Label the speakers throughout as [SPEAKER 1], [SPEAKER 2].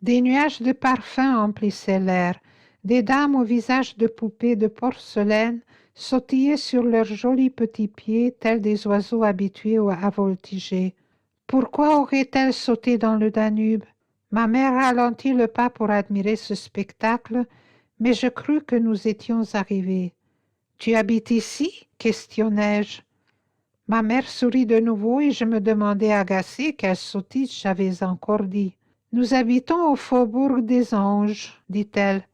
[SPEAKER 1] Des nuages de parfum emplissaient l'air. Des dames au visage de poupées de porcelaine sautillaient sur leurs jolis petits pieds tels des oiseaux habitués à voltiger. Pourquoi aurait-elle sauté dans le Danube? Ma mère ralentit le pas pour admirer ce spectacle, mais je crus que nous étions arrivés. Tu habites ici? Questionnai-je. Ma mère sourit de nouveau et je me demandai agacée quelle sottise j'avais encore dit. Nous habitons au faubourg des Anges, dit-elle.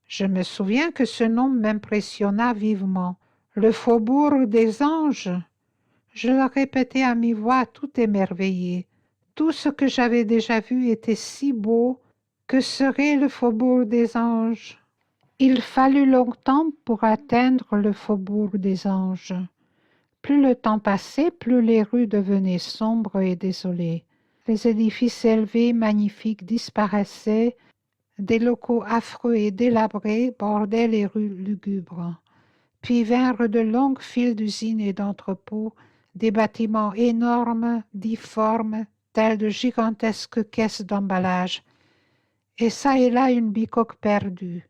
[SPEAKER 1] Je me souviens que ce nom m'impressionna vivement. Le faubourg des Anges? Je le répétai à mi-voix, tout émerveillée. Tout ce que j'avais déjà vu était si beau. Que serait le faubourg des Anges? Il fallut longtemps pour atteindre le faubourg des Anges. Plus le temps passait, plus les rues devenaient sombres et désolées. Les édifices élevés, magnifiques, disparaissaient. Des locaux affreux et délabrés bordaient les rues lugubres. Puis vinrent de longues files d'usines et d'entrepôts, des bâtiments énormes, difformes, tels de gigantesques caisses d'emballage, et çà et là une bicoque perdue.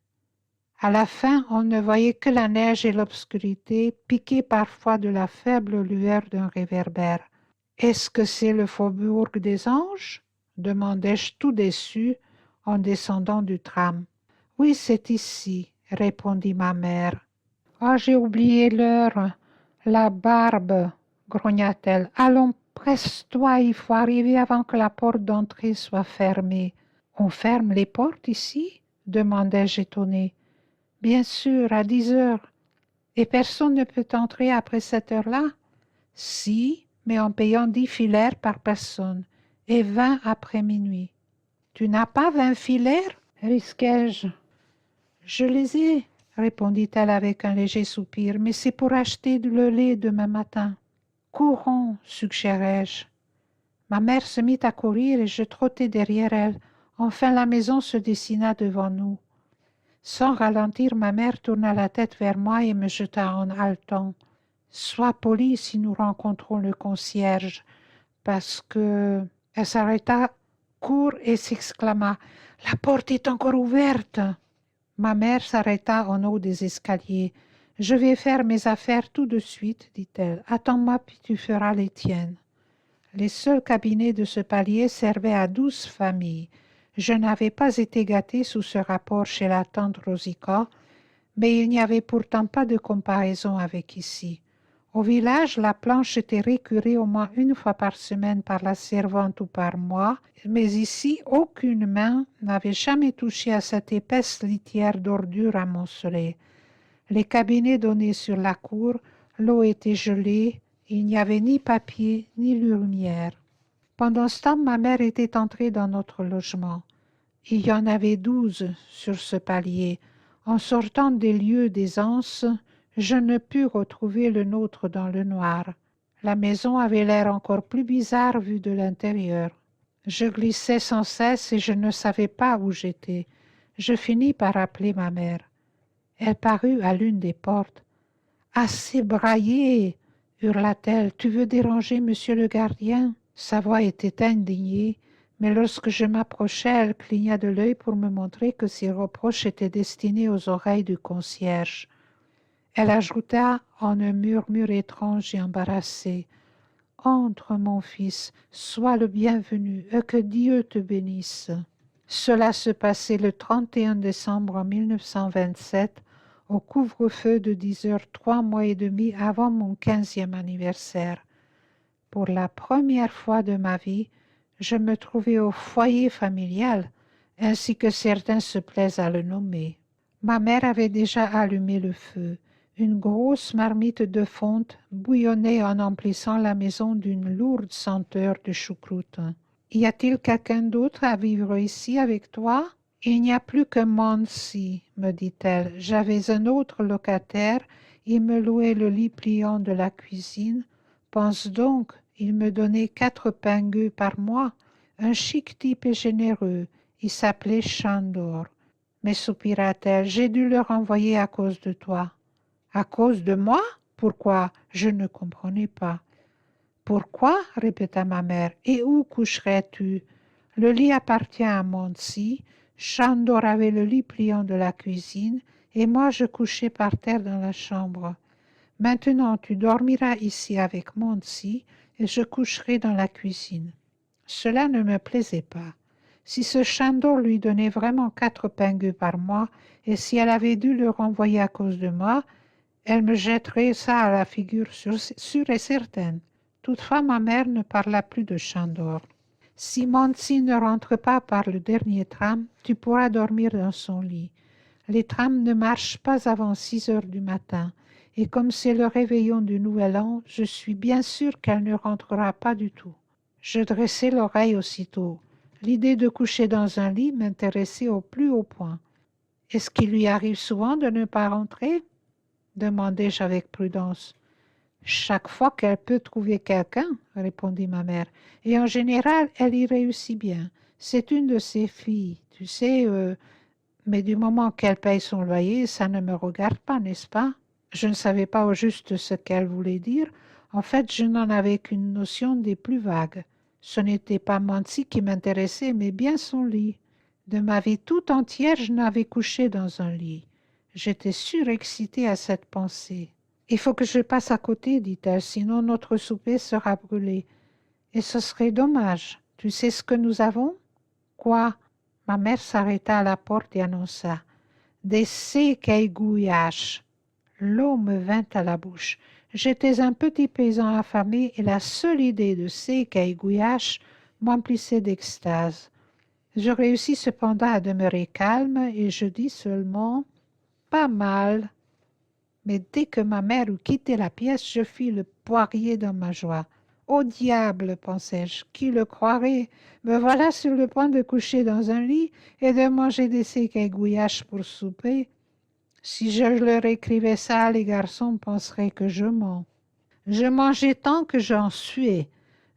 [SPEAKER 1] À la fin, on ne voyait que la neige et l'obscurité, piquées parfois de la faible lueur d'un réverbère. « Est-ce que c'est le faubourg des Anges ?» demandai-je tout déçu en descendant du tram. « Oui, c'est ici, » répondit ma mère. « Oh, j'ai oublié l'heure. La barbe, grogna-t-elle. Allons, presse-toi, il faut arriver avant que la porte d'entrée soit fermée. » On ferme les portes ici? Demandai-je étonnée. Bien sûr, à 10 heures. Et personne ne peut entrer après cette heure-là? Si, mais en payant 10 filaires par personne, et 20 après minuit. Tu n'as pas 20 filaires? Risquai-je. Je les ai, répondit-elle avec un léger soupir, mais c'est pour acheter le lait demain matin. Courons, suggérai-je. Ma mère se mit à courir et je trottai derrière elle. Enfin la maison se dessina devant nous. Sans ralentir, ma mère tourna la tête vers moi et me jeta en haletant. « Sois poli si nous rencontrons le concierge, parce que... » Elle s'arrêta court et s'exclama. « La porte est encore ouverte !» Ma mère s'arrêta en haut des escaliers. « Je vais faire mes affaires tout de suite, dit-elle. Attends-moi puis tu feras les tiennes. » Les seuls cabinets de ce palier servaient à 12 familles. Je n'avais pas été gâtée sous ce rapport chez la tante Rosica, mais il n'y avait pourtant pas de comparaison avec ici. Au village, la planche était récurée au moins une fois par semaine par la servante ou par mois, mais ici, aucune main n'avait jamais touché à cette épaisse litière d'ordures amoncelées. Les cabinets donnaient sur la cour, l'eau était gelée, il n'y avait ni papier ni lumière. Pendant ce temps, ma mère était entrée dans notre logement. Il y en avait 12 sur ce palier. En sortant des lieux d'aisance, je ne pus retrouver le nôtre dans le noir. La maison avait l'air encore plus bizarre vue de l'intérieur. Je glissais sans cesse et je ne savais pas où j'étais. Je finis par appeler ma mère. Elle parut à l'une des portes. « Assez braillé !» hurla-t-elle. « Tu veux déranger monsieur le gardien ?» Sa voix était indignée, mais lorsque je m'approchai, elle cligna de l'œil pour me montrer que ses reproches étaient destinés aux oreilles du concierge. Elle ajouta en un murmure étrange et embarrassé. « Entre, mon fils, sois le bienvenu, et que Dieu te bénisse. » Cela se passait le 31 décembre 1927, au couvre-feu de 10 heures, 3 mois et demi avant mon 15e anniversaire. Pour la première fois de ma vie, je me trouvais au foyer familial, ainsi que certains se plaisent à le nommer. Ma mère avait déjà allumé le feu. Une grosse marmite de fonte bouillonnait en emplissant la maison d'une lourde senteur de choucroute. « Y a-t-il quelqu'un d'autre à vivre ici avec toi ?»« Il n'y a plus que Mansi, me dit-elle. J'avais un autre locataire, il me louait le lit pliant de la cuisine. Pense donc, il me donnait 4 pingues par mois. Un chic type et généreux, il s'appelait Chandor. Mais soupira-t-elle, j'ai dû le renvoyer à cause de toi. » « À cause de moi? Pourquoi? Je ne comprenais pas. »« Pourquoi? Répéta ma mère. Et où coucherais-tu? Le lit appartient à Monsi. Chandor avait le lit pliant de la cuisine et moi je couchais par terre dans la chambre. Maintenant tu dormiras ici avec Monsi et je coucherai dans la cuisine. Cela ne me plaisait pas. Si ce Chandor lui donnait vraiment 4 pingues par mois et si elle avait dû le renvoyer à cause de moi, elle me jetterait ça à la figure sûre et certaine. Toutefois, ma mère ne parla plus de Chandor. Si Monsi ne rentre pas par le dernier tram, tu pourras dormir dans son lit. Les trams ne marchent pas avant 6 heures du matin, et comme c'est le réveillon du Nouvel An, je suis bien sûre qu'elle ne rentrera pas du tout. Je dressai l'oreille aussitôt. L'idée de coucher dans un lit m'intéressait au plus haut point. Est-ce qu'il lui arrive souvent de ne pas rentrer? Demandai-je avec prudence. Chaque fois qu'elle peut trouver quelqu'un, répondit ma mère, et en général, elle y réussit bien. C'est une de ses filles, tu sais, mais du moment qu'elle paye son loyer, ça ne me regarde pas, n'est-ce pas? Je ne savais pas au juste ce qu'elle voulait dire. En fait, je n'en avais qu'une notion des plus vagues. Ce n'était pas Mansi qui m'intéressait, mais bien son lit. De ma vie tout entière, je n'avais couché dans un lit. J'étais surexcitée à cette pensée. Il faut que je passe à côté, dit-elle, sinon notre souper sera brûlé. Et ce serait dommage. Tu sais ce que nous avons? Quoi? Ma mère s'arrêta à la porte et annonça. Des secaigouillages. L'eau me vint à la bouche. J'étais un petit paysan affamé et la seule idée de secaigouillages m'emplissait d'extase. Je réussis cependant à demeurer calme et je dis seulement « pas mal ». Mais dès que ma mère eut quitté la pièce, je fis le poirier dans ma joie. Au diable, pensai-je, qui le croirait? Me voilà sur le point de coucher dans un lit et de manger des secaigouillages pour souper. Si je leur écrivais ça, les garçons penseraient que je mens. Je mangeais tant que j'en suais.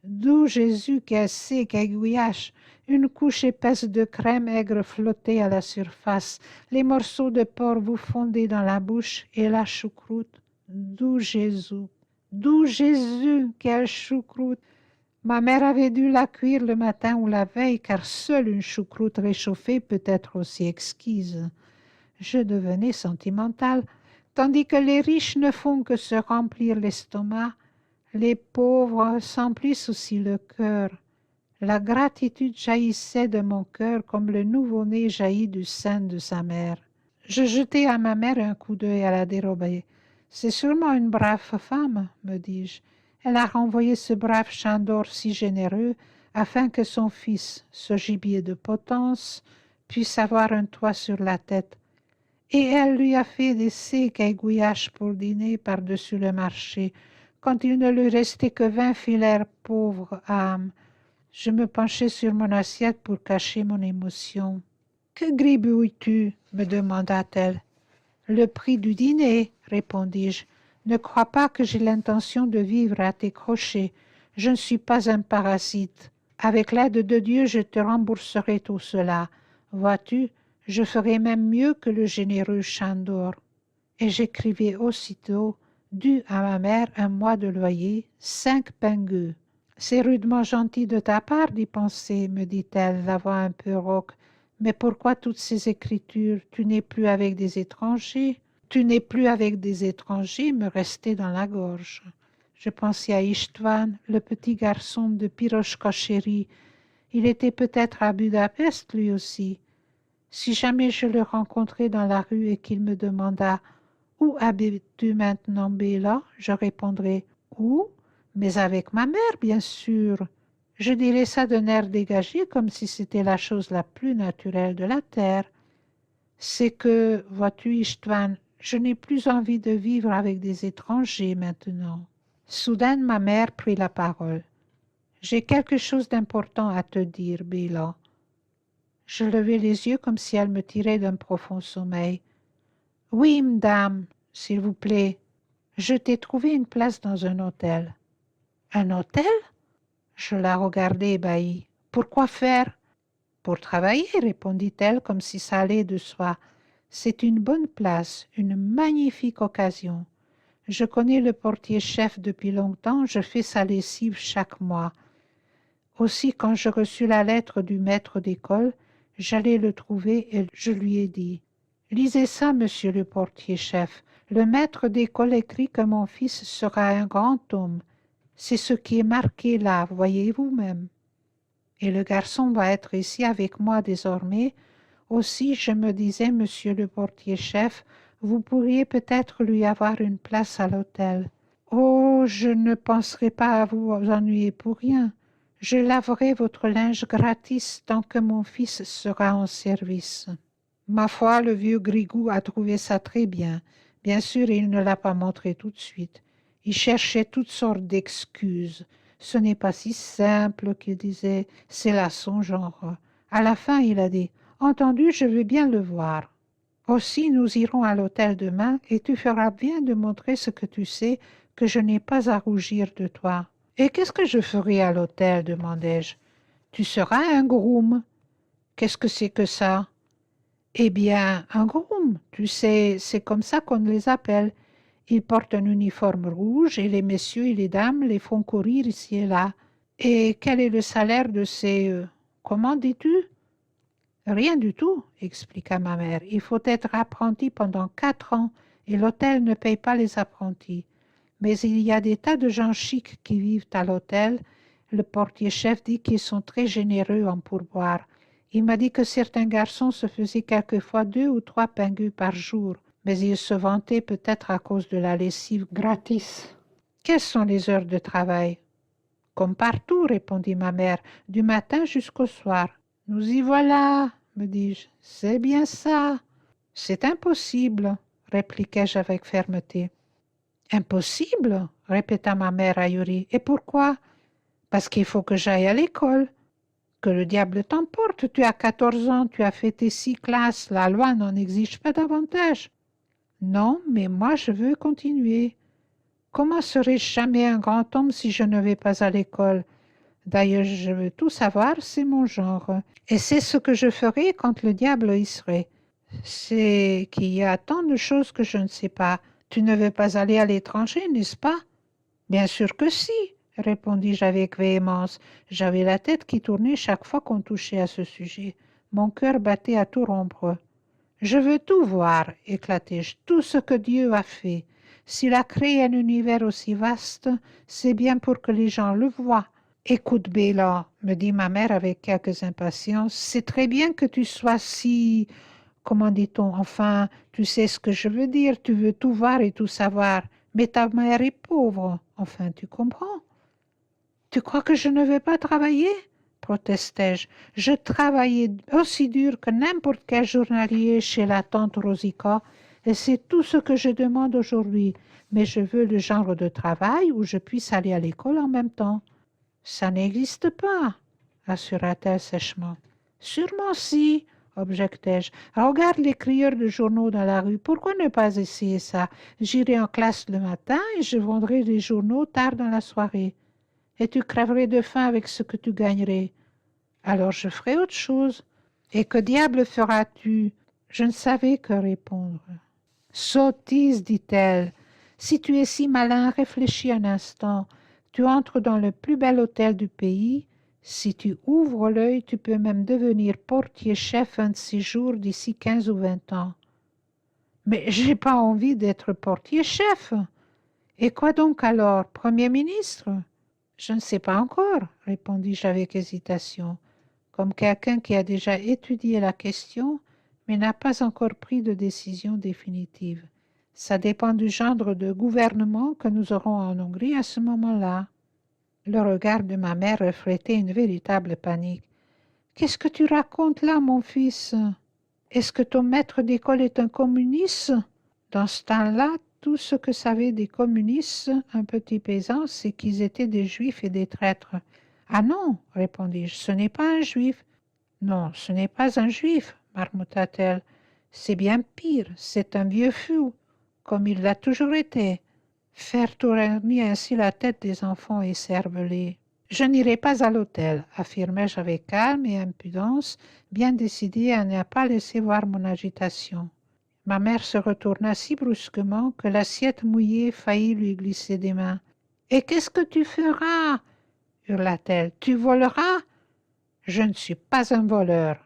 [SPEAKER 1] D'où Jésus qu'elle sait qu'aiguillache, une couche épaisse de crème aigre flottait à la surface, les morceaux de porc vous fondaient dans la bouche et la choucroute. D'où Jésus, quelle choucroute! Ma mère avait dû la cuire le matin ou la veille, car seule une choucroute réchauffée peut être aussi exquise. Je devenais sentimentale, tandis que les riches ne font que se remplir l'estomac. Les pauvres s'emplissent aussi le cœur. La gratitude jaillissait de mon cœur comme le nouveau-né jaillit du sein de sa mère. Je jetai à ma mère un coup d'œil à la dérobée. C'est sûrement une brave femme, me dis-je. Elle a renvoyé ce brave Chandor si généreux afin que son fils, ce gibier de potence, puisse avoir un toit sur la tête. Et elle lui a fait des secaigouillages pour dîner par-dessus le marché, quand il ne lui restait que 20 filaires, pauvre âme. Je me penchai sur mon assiette pour cacher mon émotion. « Que gribouilles-tu » me demanda-t-elle. « Le prix du dîner, répondis-je. Ne crois pas que j'ai l'intention de vivre à tes crochets. Je ne suis pas un parasite. Avec l'aide de Dieu, je te rembourserai tout cela. Vois-tu, je ferai même mieux que le généreux Chandor. » Et j'écrivais aussitôt, dû à ma mère un mois de loyer, 5 pingueux. « C'est rudement gentil de ta part d'y penser, me dit-elle, la voix un peu rauque. Mais pourquoi toutes ces écritures? Tu n'es plus avec des étrangers? Tu n'es plus avec des étrangers me restait dans la gorge. Je pensais à Istvan, le petit garçon de Pirochka chéri. Il était peut-être à Budapest lui aussi. Si jamais je le rencontrais dans la rue et qu'il me demanda « Où habites-tu maintenant, Béla ?» je répondrais « Où ? Mais avec ma mère, bien sûr. » Je dirais ça d'un air dégagé comme si c'était la chose la plus naturelle de la terre. C'est que, vois-tu, Istvan, je n'ai plus envie de vivre avec des étrangers maintenant. Soudain, ma mère prit la parole. « J'ai quelque chose d'important à te dire, Béla. » Je levai les yeux comme si elle me tirait d'un profond sommeil. « Oui, madame, s'il vous plaît. Je t'ai trouvé une place dans un hôtel. » « Un hôtel ?» Je la regardai ébahie. « Pourquoi faire ?»« Pour travailler, répondit-elle comme si ça allait de soi. C'est une bonne place, une magnifique occasion. Je connais le portier-chef depuis longtemps, je fais sa lessive chaque mois. Aussi, quand je reçus la lettre du maître d'école, j'allai le trouver et je lui ai dit « Lisez ça, monsieur le portier-chef. Le maître d'école écrit que mon fils sera un grand homme. C'est ce qui est marqué là, voyez-vous même. Et le garçon va être ici avec moi désormais. Aussi, je me disais, monsieur le portier-chef, vous pourriez peut-être lui avoir une place à l'hôtel. Oh, je ne penserai pas à vous ennuyer pour rien. Je laverai votre linge gratis tant que mon fils sera en service. » Ma foi, le vieux Grigou a trouvé ça très bien. Bien sûr, il ne l'a pas montré tout de suite. Il cherchait toutes sortes d'excuses. Ce n'est pas si simple, qu'il disait, c'est là son genre. À la fin, il a dit « Entendu, je veux bien le voir. Aussi, nous irons à l'hôtel demain et tu feras bien de montrer ce que tu sais, que je n'ai pas à rougir de toi. » « Et qu'est-ce que je ferai à l'hôtel ?» demandai-je. « Tu seras un groom. » « Qu'est-ce que c'est que ça ?» « Eh bien, un groom, tu sais, c'est comme ça qu'on les appelle. Ils portent un uniforme rouge et les messieurs et les dames les font courir ici et là. Et quel est le salaire de ces... comment dis-tu ?»« Rien du tout, expliqua ma mère. Il faut être apprenti pendant 4 ans et l'hôtel ne paye pas les apprentis. Mais il y a des tas de gens chics qui vivent à l'hôtel. Le portier-chef dit qu'ils sont très généreux en pourboire. Il m'a dit que certains garçons se faisaient quelquefois 2 ou 3 pingus par jour, mais ils se vantaient peut-être à cause de la lessive gratis. « Quelles sont les heures de travail ?»« Comme partout, répondit ma mère, du matin jusqu'au soir. »« Nous y voilà, me dis-je, c'est bien ça. »« C'est impossible, répliquai-je avec fermeté. »« Impossible, répéta ma mère ahurie. Et pourquoi ? Parce qu'il faut que j'aille à l'école. Que le diable t'emporte, tu as 14 ans, tu as fait tes 6 classes, la loi n'en exige pas davantage. Non, mais moi je veux continuer. Comment serai-je jamais un grand homme si je ne vais pas à l'école? D'ailleurs, je veux tout savoir, c'est mon genre. Et c'est ce que je ferai quand le diable y serait. C'est qu'il y a tant de choses que je ne sais pas. Tu ne veux pas aller à l'étranger, n'est-ce pas? Bien sûr que si, répondis-je avec véhémence. J'avais la tête qui tournait chaque fois qu'on touchait à ce sujet. Mon cœur battait à tout rompre. Je veux tout voir, éclatai-je, tout ce que Dieu a fait. S'il a créé un univers aussi vaste, c'est bien pour que les gens le voient. Écoute, Béla, me dit ma mère avec quelques impatience, c'est très bien que tu sois si... Comment dit-on? Enfin, tu sais ce que je veux dire, tu veux tout voir et tout savoir. Mais ta mère est pauvre. Enfin, tu comprends? Tu crois que je ne vais pas travailler? Protestai-je. Je travaillais aussi dur que n'importe quel journalier chez la tante Rosica, et c'est tout ce que je demande aujourd'hui. Mais je veux le genre de travail où je puisse aller à l'école en même temps. Ça n'existe pas, assura-t-elle sèchement. Sûrement si, objectai-je. Regarde les crieurs de journaux dans la rue. Pourquoi ne pas essayer ça? J'irai en classe le matin et je vendrai les journaux tard dans la soirée. Et tu crèverais de faim avec ce que tu gagnerais. Alors je ferai autre chose. Et que diable feras-tu? Je ne savais que répondre. Sottise, dit-elle. Si tu es si malin, réfléchis un instant. Tu entres dans le plus bel hôtel du pays. Si tu ouvres l'œil, tu peux même devenir portier-chef un de ces jours d'ici 15 ou 20 ans. Mais j'ai pas envie d'être portier-chef. Et quoi donc alors, Premier ministre? Je ne sais pas encore, répondis-je avec hésitation, comme quelqu'un qui a déjà étudié la question, mais n'a pas encore pris de décision définitive. Ça dépend du genre de gouvernement que nous aurons en Hongrie à ce moment-là. Le regard de ma mère reflétait une véritable panique. « Qu'est-ce que tu racontes là, mon fils? Est-ce que ton maître d'école est un communiste? » Dans ce temps-là, tout ce que savaient des communistes, un petit paysan, c'est qu'ils étaient des juifs et des traîtres. « Ah non, répondis-je, ce n'est pas un juif. »« Non, ce n'est pas un juif, marmotta-t-elle. C'est bien pire, c'est un vieux fou, comme il l'a toujours été. » Faire tourner ainsi la tête des enfants écervelés. « Je n'irai pas à l'hôtel, affirmai-je avec calme et impudence, bien décidé à ne pas laisser voir mon agitation. Ma mère se retourna si brusquement que l'assiette mouillée faillit lui glisser des mains. « Et qu'est-ce que tu feras? » hurla-t-elle. Tu voleras? Je ne suis pas un voleur.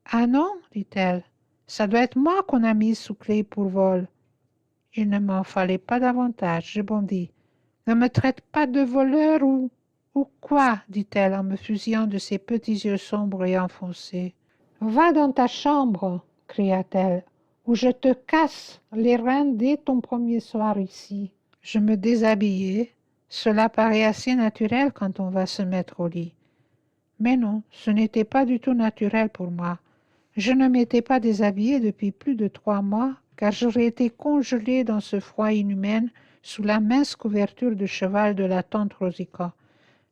[SPEAKER 1] Ah non, dit-elle, ça doit être moi qu'on a mis sous clé pour vol. Il ne m'en fallait pas davantage, je bondis. Ne me traite pas de voleur ou quoi, dit-elle en me fusillant de ses petits yeux sombres et enfoncés. Va dans ta chambre, cria-t-elle, ou je te casse les reins dès ton premier soir ici. Je me déshabillai. Cela paraît assez naturel quand on va se mettre au lit. Mais non, ce n'était pas du tout naturel pour moi. Je ne m'étais pas déshabillée depuis plus de 3 mois, car j'aurais été congelée dans ce froid inhumain sous la mince couverture de cheval de la tante Rosica.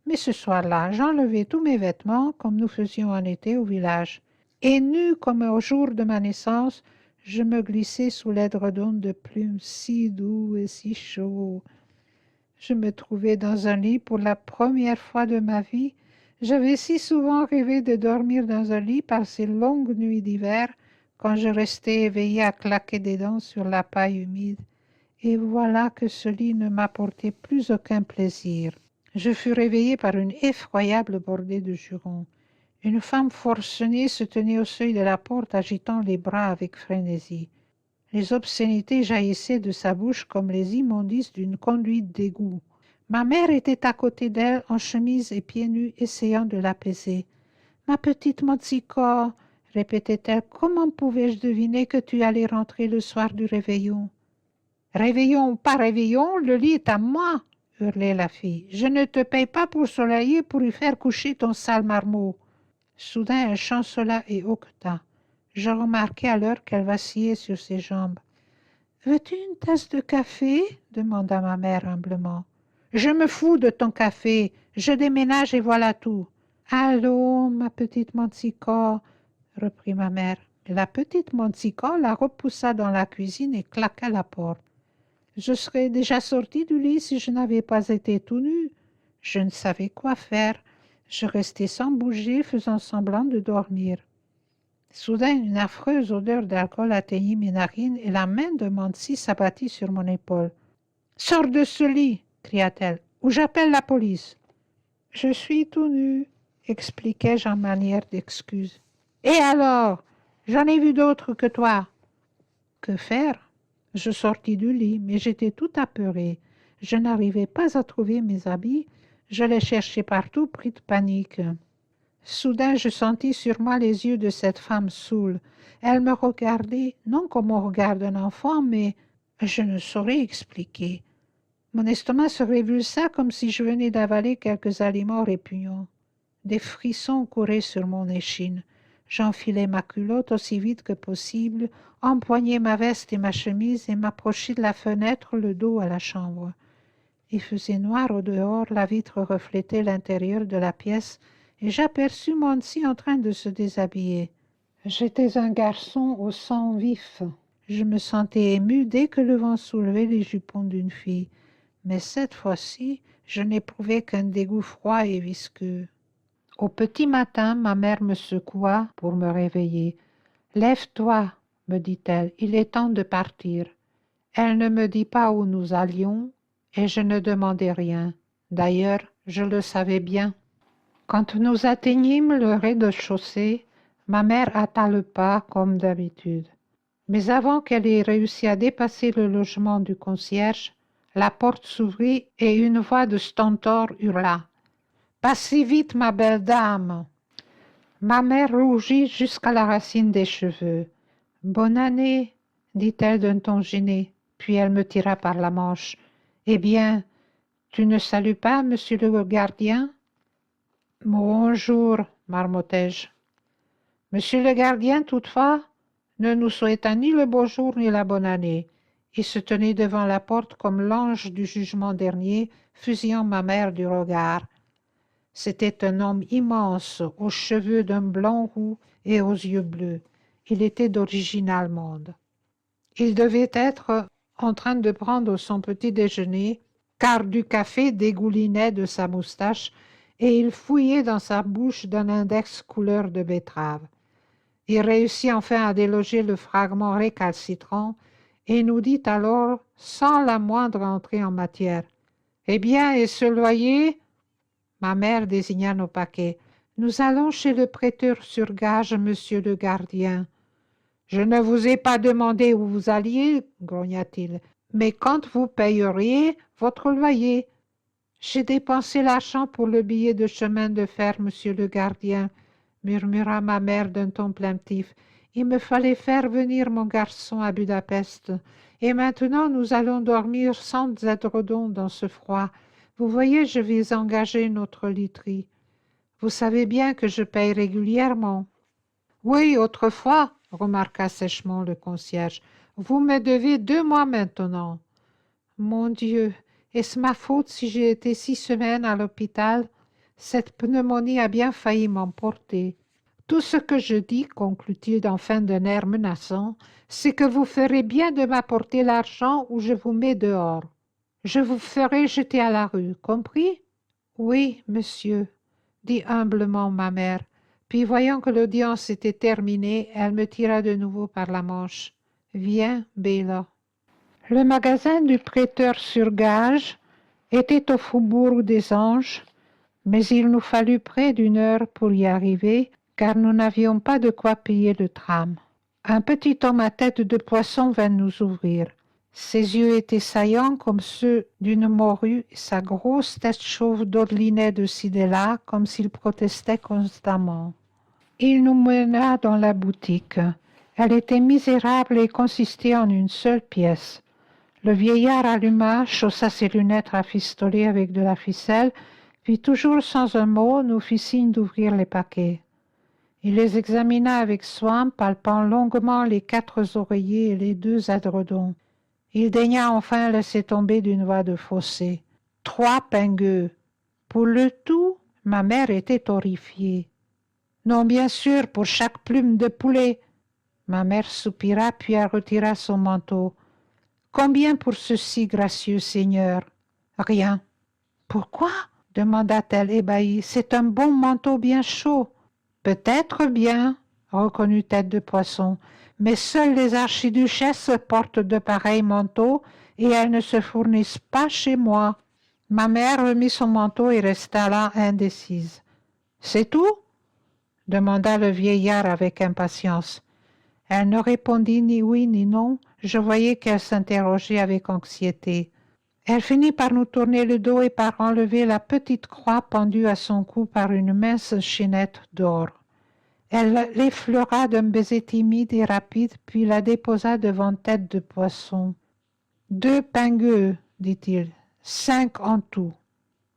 [SPEAKER 1] Mais ce soir-là, j'enlevai tous mes vêtements, comme nous faisions en été au village. Et nue comme au jour de ma naissance, je me glissai sous l'édredon de plumes si doux et si chaud. Je me trouvai dans un lit pour la première fois de ma vie. J'avais si souvent rêvé de dormir dans un lit par ces longues nuits d'hiver, quand je restais éveillée à claquer des dents sur la paille humide. Et voilà que ce lit ne m'apportait plus aucun plaisir. Je fus réveillée par une effroyable bordée de jurons. Une femme forcenée se tenait au seuil de la porte, agitant les bras avec frénésie. Les obscénités jaillissaient de sa bouche comme les immondices d'une conduite d'égout. Ma mère était à côté d'elle, en chemise et pieds nus, essayant de l'apaiser. « Ma petite Motsico, répétait-elle, comment pouvais-je deviner que tu allais rentrer le soir du réveillon ?»« Réveillon ou pas réveillon, le lit est à moi, hurlait la fille. Je ne te paye pas pour soleiller pour y faire coucher ton sale marmot. Soudain, elle chancela et hoqueta. Je remarquai alors qu'elle vacillait sur ses jambes. « Veux-tu une tasse de café ?» demanda ma mère humblement. « Je me fous de ton café, je déménage et voilà tout. »« Allô, ma petite Mansico » reprit ma mère. Et la petite Mansico la repoussa dans la cuisine et claqua la porte. Je serais déjà sortie du lit si je n'avais pas été tout nue. Je ne savais quoi faire. Je restai sans bouger, faisant semblant de dormir. Soudain, une affreuse odeur d'alcool atteignit mes narines et la main de Mansi s'abattit sur mon épaule. « Sors de ce lit !» cria-t-elle, « ou j'appelle la police. »« Je suis tout nu, » expliquai-je en manière d'excuse. « Et alors? J'en ai vu d'autres que toi. » Que faire? Je sortis du lit, mais j'étais tout apeurée. Je n'arrivais pas à trouver mes habits. Je les cherchais partout, pris de panique. Soudain, je sentis sur moi les yeux de cette femme saoule. Elle me regardait, non comme on regarde un enfant, mais je ne saurais expliquer. Mon estomac se révulsa comme si je venais d'avaler quelques aliments répugnants. Des frissons couraient sur mon échine. J'enfilai ma culotte aussi vite que possible, empoignai ma veste et ma chemise et m'approchai de la fenêtre, le dos à la chambre. Il faisait noir au dehors, la vitre reflétait l'intérieur de la pièce et j'aperçus Mansi en train de se déshabiller. J'étais un garçon au sang vif. Je me sentais émue dès que le vent soulevait les jupons d'une fille, mais cette fois-ci, je n'éprouvais qu'un dégoût froid et visqueux. Au petit matin, ma mère me secoua pour me réveiller. « Lève-toi, » me dit-elle, « il est temps de partir. » Elle ne me dit pas où nous allions et je ne demandai rien. D'ailleurs, je le savais bien. Quand nous atteignîmes le rez-de-chaussée, ma mère hâta le pas comme d'habitude. Mais avant qu'elle ait réussi à dépasser le logement du concierge, la porte s'ouvrit et une voix de stentor hurla. « Pas si vite, ma belle dame !» Ma mère rougit jusqu'à la racine des cheveux. « Bonne année, » dit-elle d'un ton gêné, puis elle me tira par la manche. « Eh bien, tu ne salues pas, monsieur le gardien ?»« Bonjour, marmottai-je. »« Monsieur le gardien, toutefois, ne nous souhaita ni le bonjour ni la bonne année. Il se tenait devant la porte comme l'ange du jugement dernier, fusillant ma mère du regard. C'était un homme immense, aux cheveux d'un blond roux et aux yeux bleus. Il était d'origine allemande. Il devait être en train de prendre son petit déjeuner, car du café dégoulinait de sa moustache et il fouillait dans sa bouche d'un index couleur de betterave. Il réussit enfin à déloger le fragment récalcitrant et nous dit alors, sans la moindre entrée en matière, « Eh bien, et ce loyer ?» Ma mère désigna nos paquets. Nous allons chez le prêteur sur gage, monsieur le gardien. Je ne vous ai pas demandé où vous alliez, grogna-t-il, mais quand vous payeriez votre loyer. J'ai dépensé l'argent pour le billet de chemin de fer, monsieur le gardien, murmura ma mère d'un ton plaintif. Il me fallait faire venir mon garçon à Budapest, et maintenant nous allons dormir sans édredon dans ce froid. Vous voyez, je vais engager notre literie. Vous savez bien que je paye régulièrement. Oui, autrefois, remarqua sèchement le concierge. Vous me devez 2 mois maintenant. Mon Dieu, est-ce ma faute si j'ai été 6 semaines à l'hôpital? Cette pneumonie a bien failli m'emporter. Tout ce que je dis, conclut-il enfin d'un air menaçant, c'est que vous ferez bien de m'apporter l'argent ou je vous mets dehors. Je vous ferai jeter à la rue, compris? Oui, monsieur, dit humblement ma mère. Puis voyant que l'audience était terminée, elle me tira de nouveau par la manche. Viens, Bella. Le magasin du prêteur sur gage était au faubourg des Anges, mais il nous fallut près d'1 heure pour y arriver, car nous n'avions pas de quoi payer le tram. Un petit homme à tête de poisson vint nous ouvrir. Ses yeux étaient saillants comme ceux d'une morue, et sa grosse tête chauve dodelinait de ci de là, comme s'il protestait constamment. Il nous mena dans la boutique. Elle était misérable et consistait en une seule pièce. Le vieillard alluma, chaussa ses lunettes rafistolées avec de la ficelle, puis toujours sans un mot, nous fit signe d'ouvrir les paquets. Il les examina avec soin, palpant longuement les 4 oreillers et les 2 édredons. Il daigna enfin laisser tomber d'une voix de fausset. 3 pingueux. Pour le tout, ma mère était horrifiée. Non, bien sûr, pour chaque plume de poulet. Ma mère soupira, puis elle retira son manteau. Combien pour ceci, gracieux Seigneur? Rien. Pourquoi? Demanda-t-elle ébahie. C'est un bon manteau bien chaud. Peut-être bien, reconnut Tête de Poisson, mais seules les archiduchesses portent de pareils manteaux et elles ne se fournissent pas chez moi. Ma mère remit son manteau et resta là indécise. C'est tout? Demanda le vieillard avec impatience. Elle ne répondit ni oui ni non. Je voyais qu'elle s'interrogeait avec anxiété. Elle finit par nous tourner le dos et par enlever la petite croix pendue à son cou par une mince chaînette d'or. Elle l'effleura d'un baiser timide et rapide, puis la déposa devant Tête de Poisson. 2 pingueux, dit-il, 5 en tout.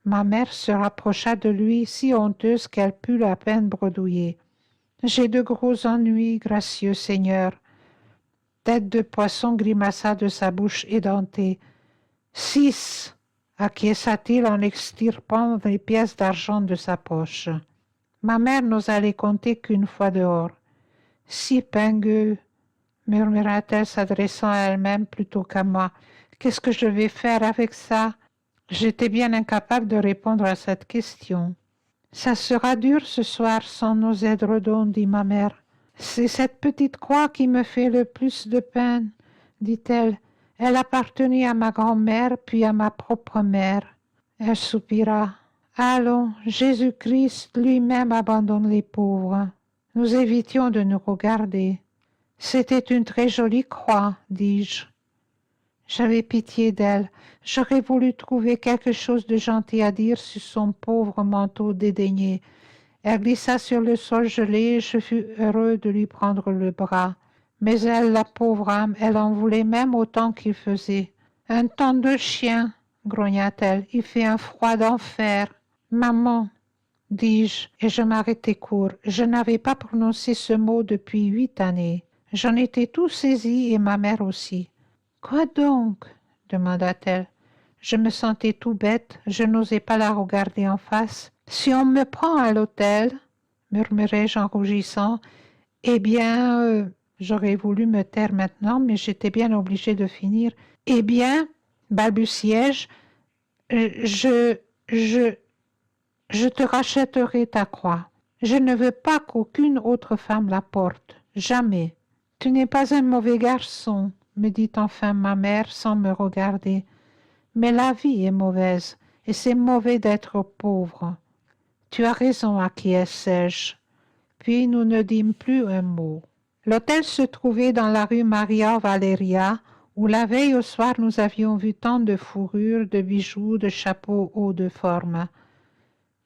[SPEAKER 1] Ma mère se rapprocha de lui, si honteuse qu'elle put à peine bredouiller. J'ai de gros ennuis, gracieux Seigneur. Tête de Poisson grimaça de sa bouche édentée. 6, acquiesça-t-il en extirpant les pièces d'argent de sa poche. Ma mère n'osa les compter qu'une fois dehors. 6 pingueux, murmura-t-elle s'adressant à elle-même plutôt qu'à moi. Qu'est-ce que je vais faire avec ça? J'étais bien incapable de répondre à cette question. Ça sera dur ce soir sans nos édredons, dit ma mère. C'est cette petite croix qui me fait le plus de peine, dit-elle. Elle appartenait à ma grand-mère puis à ma propre mère. Elle soupira. Allons, Jésus-Christ lui-même abandonne les pauvres. Nous évitions de nous regarder. C'était une très jolie croix, dis-je. J'avais pitié d'elle. J'aurais voulu trouver quelque chose de gentil à dire sur son pauvre manteau dédaigné. Elle glissa sur le sol gelé et je fus heureux de lui prendre le bras. Mais elle, la pauvre âme, elle en voulait même autant qu'il faisait. Un temps de chien, grogna-t-elle, il fait un froid d'enfer. Maman, dis-je, et je m'arrêtai court. Je n'avais pas prononcé ce mot depuis 8 années. J'en étais tout saisi et ma mère aussi. Quoi donc? Demanda-t-elle. Je me sentais tout bête, je n'osais pas la regarder en face. Si on me prend à l'hôtel, murmurai-je en rougissant, eh bien, j'aurais voulu me taire maintenant, mais j'étais bien obligée de finir. Eh bien, balbutiai-je, je te rachèterai ta croix. Je ne veux pas qu'aucune autre femme la porte, jamais. Tu n'es pas un mauvais garçon, me dit enfin ma mère sans me regarder. Mais la vie est mauvaise, et c'est mauvais d'être pauvre. Tu as raison, acquiesçai-je. Puis nous ne dîmes plus un mot. L'hôtel se trouvait dans la rue Maria Valeria, où la veille au soir nous avions vu tant de fourrures, de bijoux, de chapeaux hauts de forme.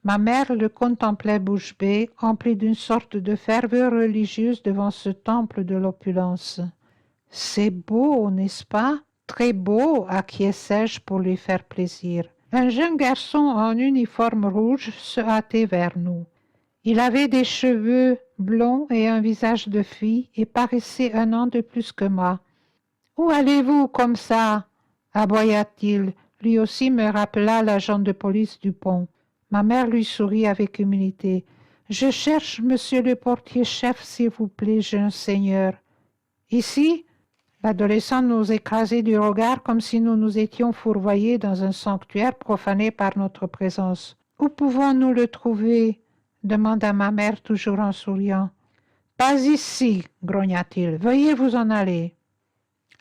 [SPEAKER 1] Ma mère le contemplait bouche bée, emplie d'une sorte de ferveur religieuse devant ce temple de l'opulence. « C'est beau, n'est-ce pas? Très beau, acquiesçai-je pour lui faire plaisir. » Un jeune garçon en uniforme rouge se hâtait vers nous. Il avait des cheveux blonds et un visage de fille et paraissait 1 an de plus que moi. « Où allez-vous comme ça ?» aboya-t-il. Lui aussi me rappela l'agent de police du pont. Ma mère lui sourit avec humilité. « Je cherche monsieur le portier-chef, s'il vous plaît, jeune seigneur. »« Ici ?» L'adolescent nous écrasait du regard comme si nous nous étions fourvoyés dans un sanctuaire profané par notre présence. « Où pouvons-nous le trouver ?» demanda ma mère toujours en souriant. « Pas ici, grogna-t-il. Veuillez vous en aller. »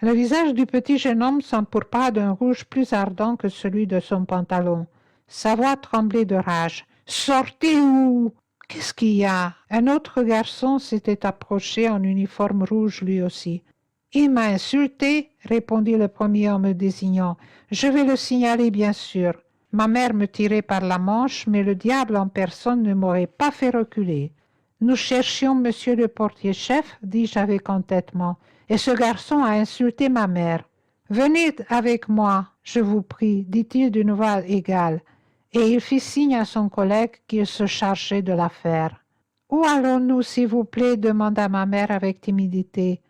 [SPEAKER 1] Le visage du petit jeune homme s'empourpra d'un rouge plus ardent que celui de son pantalon. Sa voix tremblait de rage. « Sortez ou... » « Qu'est-ce qu'il y a ?» Un autre garçon s'était approché en uniforme rouge lui aussi. « Il m'a insulté, » répondit le premier en me désignant. « Je vais le signaler, bien sûr. » Ma mère me tirait par la manche, mais le diable en personne ne m'aurait pas fait reculer. « Nous cherchions monsieur le portier-chef, dis-je avec entêtement, et ce garçon a insulté ma mère. « Venez avec moi, je vous prie, dit-il d'une voix égale, et il fit signe à son collègue qu'il se chargeait de l'affaire. « Où allons-nous, s'il vous plaît ?» demanda ma mère avec timidité.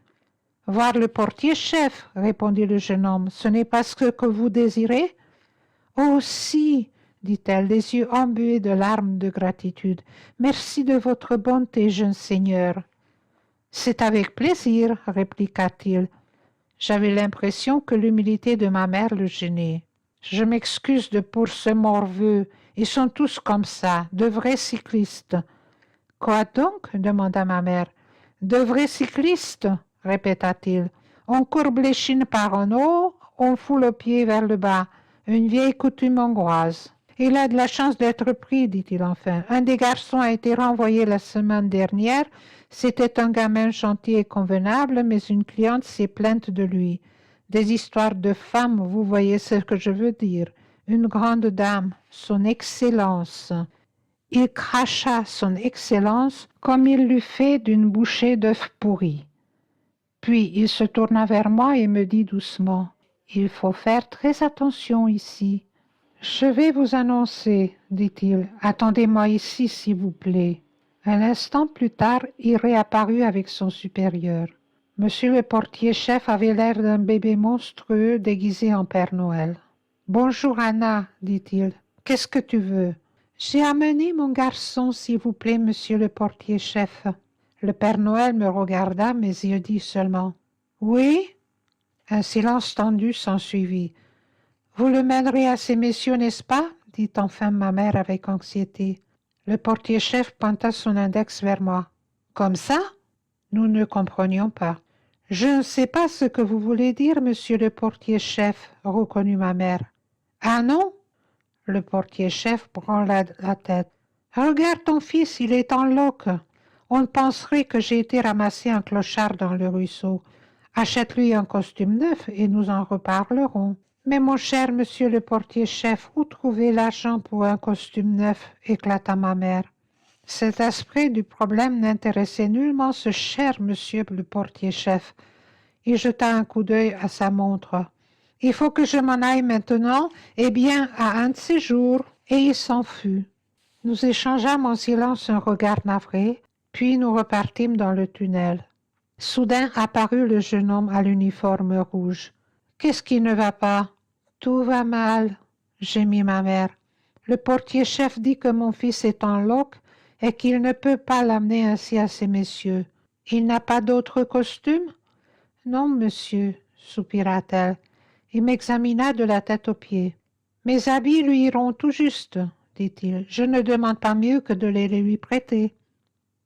[SPEAKER 1] « Voir le portier-chef, » répondit le jeune homme. « Ce n'est pas ce que vous désirez ?»« Oh si, » dit-elle, les yeux embués de larmes de gratitude. « Merci de votre bonté, jeune seigneur. »« C'est avec plaisir, » répliqua-t-il. J'avais l'impression que l'humilité de ma mère le gênait. « Je m'excuse pour ce morveux. Ils sont tous comme ça, de vrais cyclistes. »« Quoi donc ?» demanda ma mère. « De vrais cyclistes, » répéta-t-il. « On courbe les chines par en haut, on fout le pied vers le bas. Une vieille coutume hongroise. »« Il a de la chance d'être pris, dit-il enfin. Un des garçons a été renvoyé la semaine dernière. C'était un gamin gentil et convenable, mais une cliente s'est plainte de lui. Des histoires de femmes, vous voyez ce que je veux dire. Une grande dame, son Excellence. » Il cracha son Excellence comme il l'eût fait d'une bouchée d'œufs pourris. Puis il se tourna vers moi et me dit doucement, « Il faut faire très attention ici. »« Je vais vous annoncer, » dit-il. « Attendez-moi ici, s'il vous plaît. » Un instant plus tard, il réapparut avec son supérieur. Monsieur le portier-chef avait l'air d'un bébé monstrueux déguisé en Père Noël. « Bonjour Anna, dit-il. Qu'est-ce que tu veux ?»« J'ai amené mon garçon, s'il vous plaît, monsieur le portier-chef. » Le Père Noël me regarda, mais il dit seulement « Oui ?» Un silence tendu s'ensuivit. « Vous le mènerez à ces messieurs, n'est-ce pas ?» dit enfin ma mère avec anxiété. Le portier-chef pointa son index vers moi. « Comme ça ?» Nous ne comprenions pas. « Je ne sais pas ce que vous voulez dire, monsieur le portier-chef, » reconnut ma mère. « Ah non ?» Le portier-chef branla la tête. « Regarde ton fils, il est en loque. On penserait que j'ai été ramasser un clochard dans le ruisseau. Achète-lui un costume neuf et nous en reparlerons. » « Mais mon cher monsieur le portier-chef, où trouver l'argent pour un costume neuf ?» éclata ma mère. Cet aspect du problème n'intéressait nullement ce cher monsieur le portier-chef. Il jeta un coup d'œil à sa montre. « Il faut que je m'en aille maintenant, et bien à un de ces jours. » Et il s'en fut. Nous échangeâmes en silence un regard navré, puis nous repartîmes dans le tunnel. Soudain apparut le jeune homme à l'uniforme rouge. « Qu'est-ce qui ne va pas ?»« Tout va mal, » gémit ma mère. « Le portier-chef dit que mon fils est en loque et qu'il ne peut pas l'amener ainsi à ces messieurs. Il n'a pas d'autre costume ?»« Non, monsieur, » soupira-t-elle. Il m'examina de la tête aux pieds. « Mes habits lui iront tout juste, » dit-il. « Je ne demande pas mieux que de les lui prêter. »«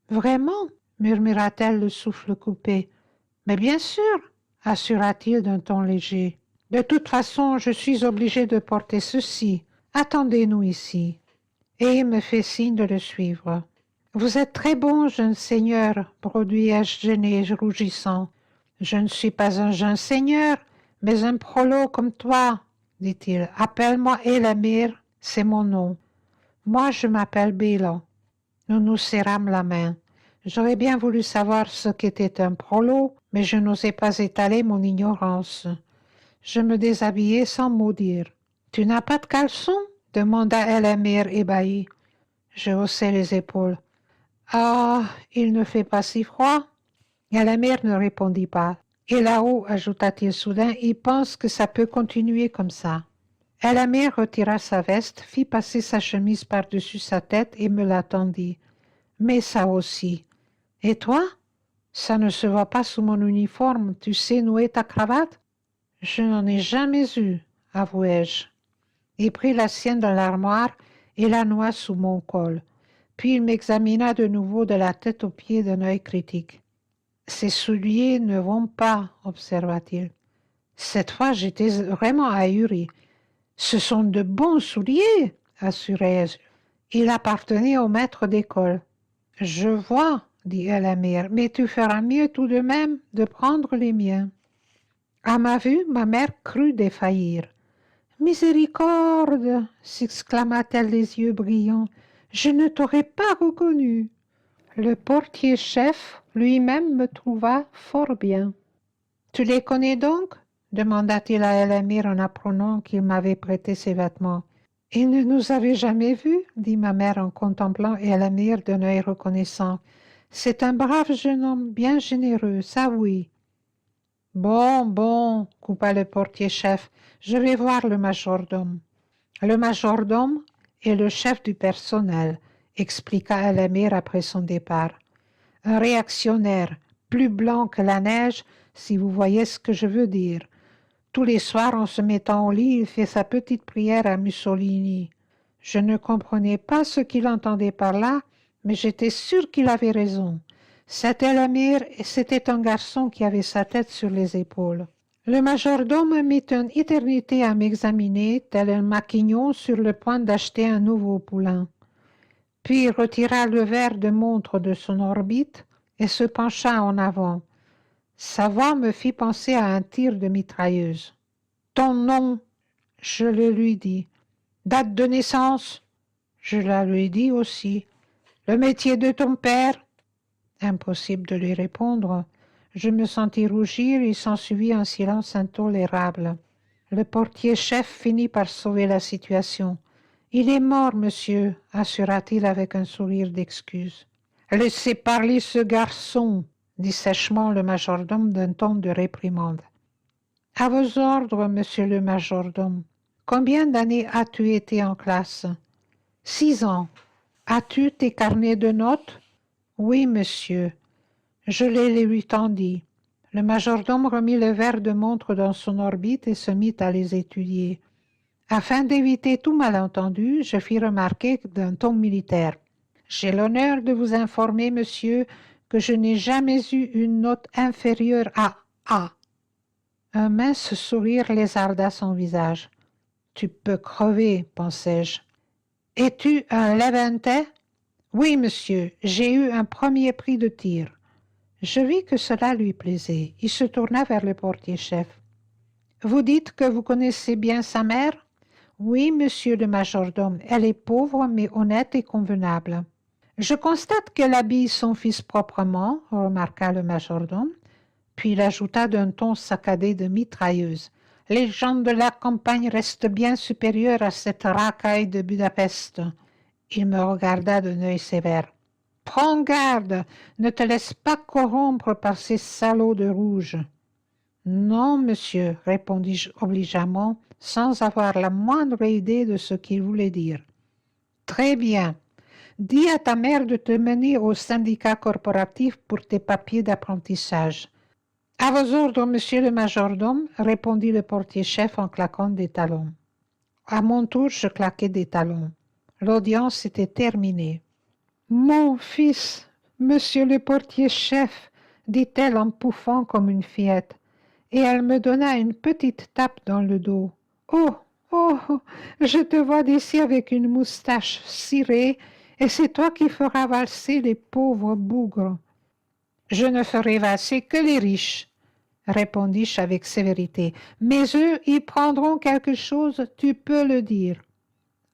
[SPEAKER 1] Vraiment ?» murmura-t-elle le souffle coupé. « Mais bien sûr, » assura-t-il d'un ton léger. « De toute façon, je suis obligé de porter ceci. Attendez-nous ici. » et me fait signe de le suivre. « Vous êtes très bon, jeune seigneur, bredouillai-je gêné, rougissant. « Je ne suis pas un jeune seigneur, mais un prolo comme toi, dit-il. « Appelle-moi Elamir, c'est mon nom. Moi, je m'appelle Bélan. » Nous nous serrâmes la main. J'aurais bien voulu savoir ce qu'était un prolo, mais je n'osais pas étaler mon ignorance. Je me déshabillai sans mot dire. « Tu n'as pas de caleçon ?» demanda Elamir ébahi. Je haussai les épaules. « Ah, il ne fait pas si froid ?» Elamir ne répondit pas. « Et là-haut, ajouta-t-il soudain, il pense que ça peut continuer comme ça. » Elamir retira sa veste, fit passer sa chemise par-dessus sa tête et me la tendit. « Mais ça aussi. Et toi? Ça ne se voit pas sous mon uniforme. Tu sais nouer ta cravate? » « Je n'en ai jamais eu, avouai-je. Il prit la sienne dans l'armoire et la noua sous mon col. Puis il m'examina de nouveau de la tête aux pieds d'un œil critique. « Ces souliers ne vont pas, observa-t-il. Cette fois, j'étais vraiment ahuri. « Ce sont de bons souliers, assurai-je. Il appartenait au maître d'école. »« Je vois, dit Elamir, mais tu feras mieux tout de même de prendre les miens. » À ma vue, ma mère crut défaillir. « Miséricorde !» s'exclama-t-elle les yeux brillants. « Je ne t'aurais pas reconnu. » Le portier-chef lui-même me trouva fort bien. « Tu les connais donc ?» demanda-t-il à Elamir en apprenant qu'il m'avait prêté ses vêtements. « Il ne nous avait jamais vus, dit ma mère en contemplant Elamir d'un œil reconnaissant. « C'est un brave jeune homme, bien généreux, ça oui. » « Bon, coupa le portier-chef, je vais voir le majordome. » « Le majordome est le chef du personnel, » expliqua Elamir après son départ. « Un réactionnaire, plus blanc que la neige, si vous voyez ce que je veux dire. Tous les soirs, en se mettant au lit, il fait sa petite prière à Mussolini. Je ne comprenais pas ce qu'il entendait par là, mais j'étais sûre qu'il avait raison. Cet Elamir, c'était un garçon qui avait sa tête sur les épaules. Le majordome mit une éternité à m'examiner, tel un maquignon sur le point d'acheter un nouveau poulain. Puis il retira le verre de montre de son orbite et se pencha en avant. Sa voix me fit penser à un tir de mitrailleuse. « Ton nom ?» je le lui dis. « Date de naissance ?» je la lui dis aussi. « Le métier de ton père ?» Impossible de lui répondre. Je me sentis rougir et s'ensuivit un silence intolérable. Le portier-chef finit par sauver la situation. « Il est mort, monsieur, » assura-t-il avec un sourire d'excuse. « Laissez parler ce garçon, » dit sèchement le majordome d'un ton de réprimande. « À vos ordres, monsieur le majordome. Combien d'années as-tu été en classe? » « 6 ans. As-tu tes carnets de notes? » « Oui, monsieur. » Je les lui tendis. Le majordome remit le verre de montre dans son orbite et se mit à les étudier. Afin d'éviter tout malentendu, je fis remarquer d'un ton militaire. « J'ai l'honneur de vous informer, monsieur, que je n'ai jamais eu une note inférieure à A. » Un mince sourire lézarda son visage. « Tu peux crever, pensai-je. »« Es-tu un Levantais? » ?»« Oui, monsieur, j'ai eu un premier prix de tir. » Je vis que cela lui plaisait. Il se tourna vers le portier-chef. « Vous dites que vous connaissez bien sa mère? »« Oui, monsieur le majordome, elle est pauvre, mais honnête et convenable. »« Je constate qu'elle habille son fils proprement, » remarqua le majordome, puis il ajouta d'un ton saccadé de mitrailleuse. « Les gens de la campagne restent bien supérieurs à cette racaille de Budapest. » Il me regarda d'un œil sévère. « Prends garde, ne te laisse pas corrompre par ces salauds de rouge. »« Non, monsieur, répondis-je obligeamment, sans avoir la moindre idée de ce qu'il voulait dire. « Très bien. Dis à ta mère de te mener au syndicat corporatif pour tes papiers d'apprentissage. »« À vos ordres, monsieur le majordome, répondit le portier-chef en claquant des talons. À mon tour, je claquai des talons. L'audience était terminée. « Mon fils, monsieur le portier-chef, dit-elle en pouffant comme une fillette, et elle me donna une petite tape dans le dos. « Oh, Oh, je te vois d'ici avec une moustache cirée, et c'est toi qui feras valser les pauvres bougres. Je ne ferai valser que les riches, répondis-je avec sévérité. Mais eux, ils prendront quelque chose, tu peux le dire.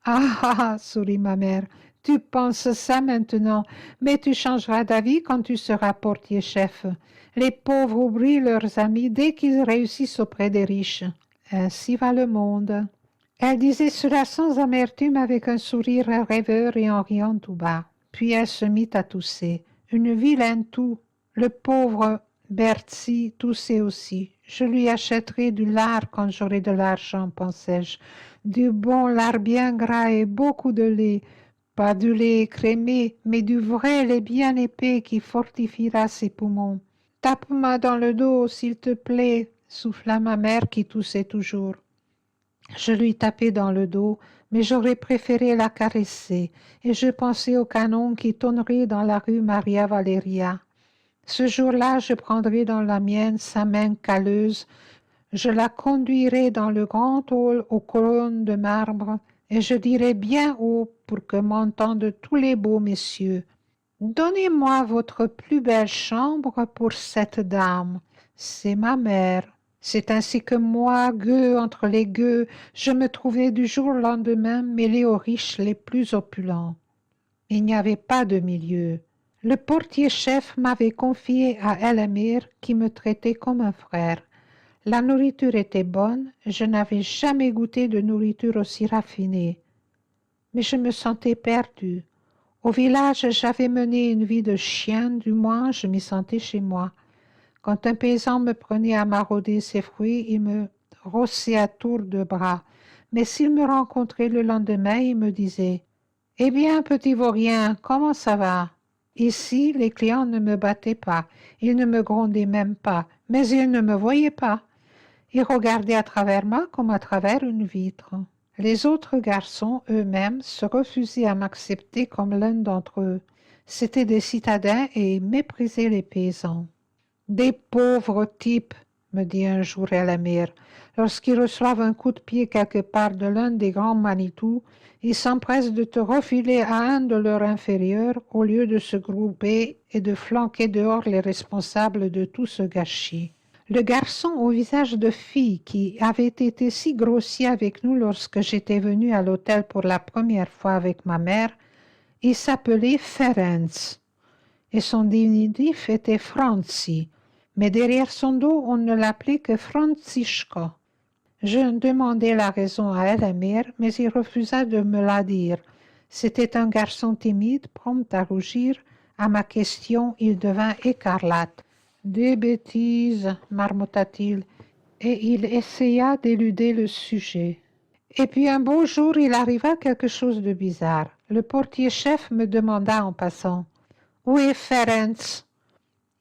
[SPEAKER 1] Ah, ah, ah, sourit ma mère, tu penses ça maintenant, mais tu changeras d'avis quand tu seras portier-chef. Les pauvres oublient leurs amis dès qu'ils réussissent auprès des riches. Ainsi va le monde. Elle disait cela sans amertume avec un sourire rêveur et en riant tout bas. Puis elle se mit à tousser. Une vilaine toux. Le pauvre Bertzi toussait aussi. Je lui achèterai du lard quand j'aurai de l'argent, pensais-je. Du bon lard bien gras et beaucoup de lait. Pas du lait écrémé, mais du vrai lait bien épais qui fortifiera ses poumons. Tape-moi dans le dos, s'il te plaît, souffla ma mère qui toussait toujours. Je lui tapais dans le dos, mais j'aurais préféré la caresser, et je pensais au canon qui tonnerait dans la rue Maria Valeria. Ce jour-là, je prendrai dans la mienne sa main calleuse, je la conduirai dans le grand hall aux colonnes de marbre, et je dirai bien haut pour que m'entendent tous les beaux messieurs. Donnez-moi votre plus belle chambre pour cette dame, c'est ma mère. C'est ainsi que moi, gueux entre les gueux, je me trouvais du jour au lendemain mêlé aux riches les plus opulents. Il n'y avait pas de milieu. Le portier-chef m'avait confié à Elamir qui me traitait comme un frère. La nourriture était bonne, je n'avais jamais goûté de nourriture aussi raffinée. Mais je me sentais perdue. Au village, j'avais mené une vie de chien, du moins je m'y sentais chez moi. Quand un paysan me prenait à marauder ses fruits, il me rossait à tour de bras. Mais s'il me rencontrait le lendemain, il me disait « Eh bien, petit vaurien, comment ça va ?» Ici, les clients ne me battaient pas, ils ne me grondaient même pas, mais ils ne me voyaient pas. Ils regardaient à travers moi comme à travers une vitre. Les autres garçons eux-mêmes se refusaient à m'accepter comme l'un d'entre eux. C'étaient des citadins et ils méprisaient les paysans. Des pauvres types, me dit un jour Elamir. Lorsqu'ils reçoivent un coup de pied quelque part de l'un des grands Manitou, ils s'empressent de te refiler à un de leurs inférieurs au lieu de se grouper et de flanquer dehors les responsables de tout ce gâchis. Le garçon au visage de fille qui avait été si grossier avec nous lorsque j'étais venue à l'hôtel pour la première fois avec ma mère, il s'appelait Ferenc et son diminutif était Franzi, mais derrière son dos on ne l'appelait que Franziska. Je demandai la raison à Elamir, mais il refusa de me la dire. C'était un garçon timide, prompt à rougir. À ma question, il devint écarlate. « Des bêtises, marmotta-t-il, et il essaya d'éluder le sujet. Et puis un beau jour, il arriva quelque chose de bizarre. Le portier-chef me demanda en passant « Où est Ferenc ?»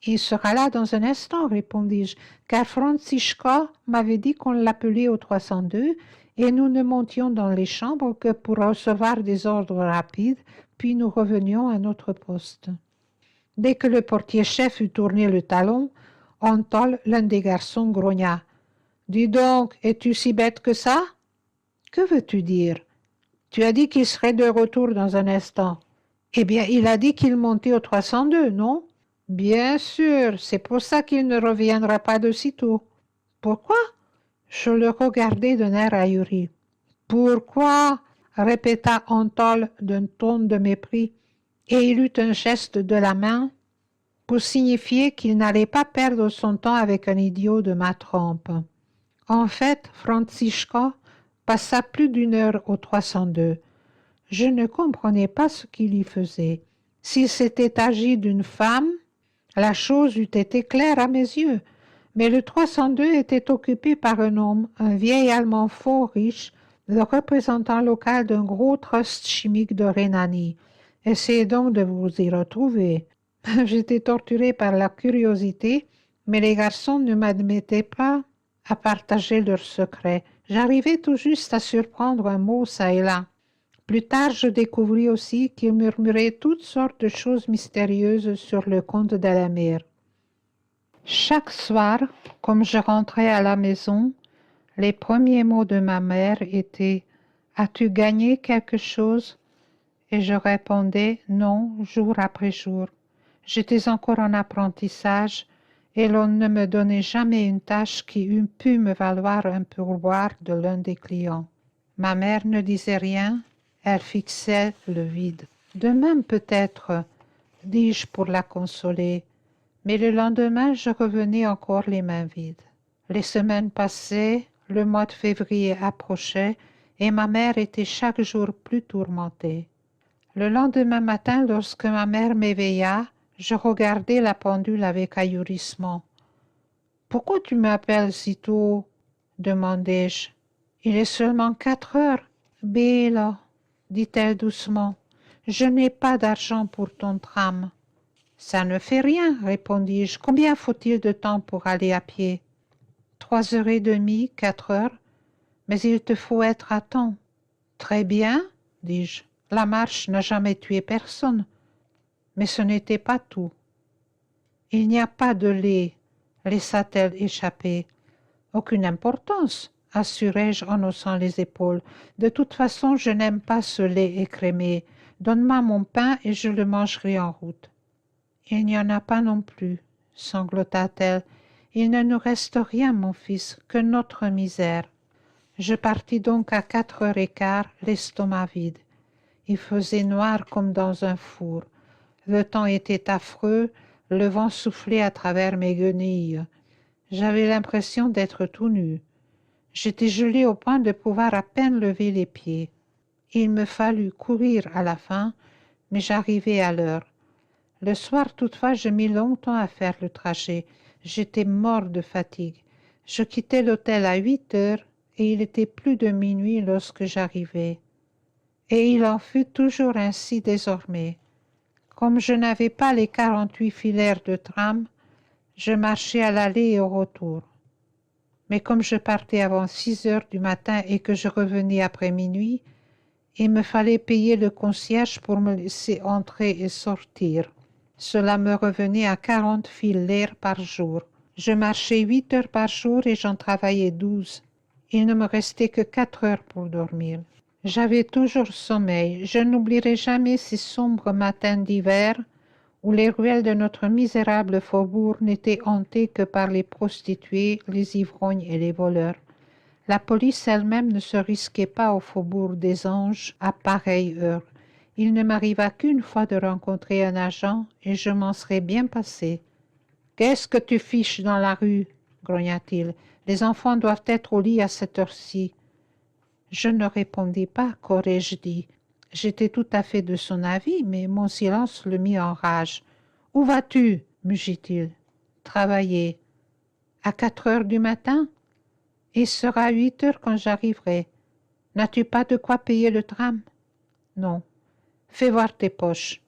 [SPEAKER 1] « Il sera là dans un instant, répondis-je, car Franziska m'avait dit qu'on l'appelait au 302 et nous ne montions dans les chambres que pour recevoir des ordres rapides, puis nous revenions à notre poste. Dès que le portier-chef eut tourné le talon, Antol, l'un des garçons, grogna. « Dis donc, es-tu si bête que ça ?»« Que veux-tu dire ?»« Tu as dit qu'il serait de retour dans un instant. »« Eh bien, il a dit qu'il montait au 302, non ?»« Bien sûr, c'est pour ça qu'il ne reviendra pas de sitôt. »« Pourquoi ?» Je le regardai d'un air ahuri. « Pourquoi ?» répéta Antol d'un ton de mépris, et il eut un geste de la main pour signifier qu'il n'allait pas perdre son temps avec un idiot de ma trempe. En fait, Franziska passa plus d'une heure au 302. Je ne comprenais pas ce qu'il y faisait. S'il s'était agi d'une femme, la chose eût été claire à mes yeux, mais le 302 était occupé par un homme, un vieil Allemand fort riche, le représentant local d'un gros trust chimique de Rhénanie. Essayez donc de vous y retrouver. J'étais torturée par la curiosité, mais les garçons ne m'admettaient pas à partager leurs secrets. J'arrivais tout juste à surprendre un mot çà et là. Plus tard, je découvris aussi qu'il murmurait toutes sortes de choses mystérieuses sur le comte d'Elamir. Chaque soir, comme je rentrais à la maison, Les premiers mots de ma mère étaient « As-tu gagné quelque chose ?» Et je répondais « Non, jour après jour. » J'étais encore en apprentissage et l'on ne me donnait jamais une tâche qui eût pu me valoir un pourboire de l'un des clients. Ma mère ne disait rien, elle fixait le vide. Demain peut-être, dis-je pour la consoler, mais le lendemain je revenais encore les mains vides. Les semaines passaient, le mois de février approchait et ma mère était chaque jour plus tourmentée. Le lendemain matin, lorsque ma mère m'éveilla, je regardai la pendule avec ahurissement. « Pourquoi tu m'appelles si tôt ?» demandai-je. « Il est seulement 4 heures. »« Bella, dit-elle doucement, je n'ai pas d'argent pour ton tram. »« Ça ne fait rien, répondis-je. Combien faut-il de temps pour aller à pied ?»« 3h30, 4 heures. Mais il te faut être à temps. »« Très bien, dis-je. La marche n'a jamais tué personne. » Mais ce n'était pas tout. « Il n'y a pas de lait, laissa-t-elle échapper. »« Aucune importance, assurai-je en haussant les épaules. De toute façon, je n'aime pas ce lait écrémé. Donne-moi mon pain et je le mangerai en route. »« Il n'y en a pas non plus, sanglota-t-elle. Il ne nous reste rien, mon fils, que notre misère. » Je partis donc à 4h15, l'estomac vide. Il faisait noir comme dans un four. Le temps était affreux, le vent soufflait à travers mes guenilles. J'avais l'impression d'être tout nu. J'étais gelé au point de pouvoir à peine lever les pieds. Il me fallut courir à la fin, mais j'arrivai à l'heure. Le soir, toutefois, je mis longtemps à faire le trajet. J'étais mort de fatigue. Je quittai l'hôtel à 8h et il était plus de minuit lorsque j'arrivai. Et il en fut toujours ainsi désormais. Comme je n'avais pas les 48 filaires de tram, je marchais à l'aller et au retour. Mais comme je partais avant 6h du matin et que je revenais après minuit, il me fallait payer le concierge pour me laisser entrer et sortir. Cela me revenait à 40 filaires par jour. Je marchais 8 heures par jour et j'en travaillais 12. Il ne me restait que 4 heures pour dormir. J'avais toujours sommeil. Je n'oublierai jamais ces sombres matins d'hiver où les ruelles de notre misérable faubourg n'étaient hantées que par les prostituées, les ivrognes et les voleurs. La police elle-même ne se risquait pas au faubourg des Anges à pareille heure. Il ne m'arriva qu'une fois de rencontrer un agent et je m'en serais bien passé. « Qu'est-ce que tu fiches dans la rue ?» grogna-t-il. « Les enfants doivent être au lit à cette heure-ci. » Je ne répondis pas, qu'aurais-je dit? J'étais tout à fait de son avis, mais mon silence le mit en rage. « Où vas-tu » mugit-il. « Travailler. »« À 4 heures du matin ?»« Il sera 8 heures quand j'arriverai. »« N'as-tu pas de quoi payer le tram ?»« Non. »« Fais voir tes poches. »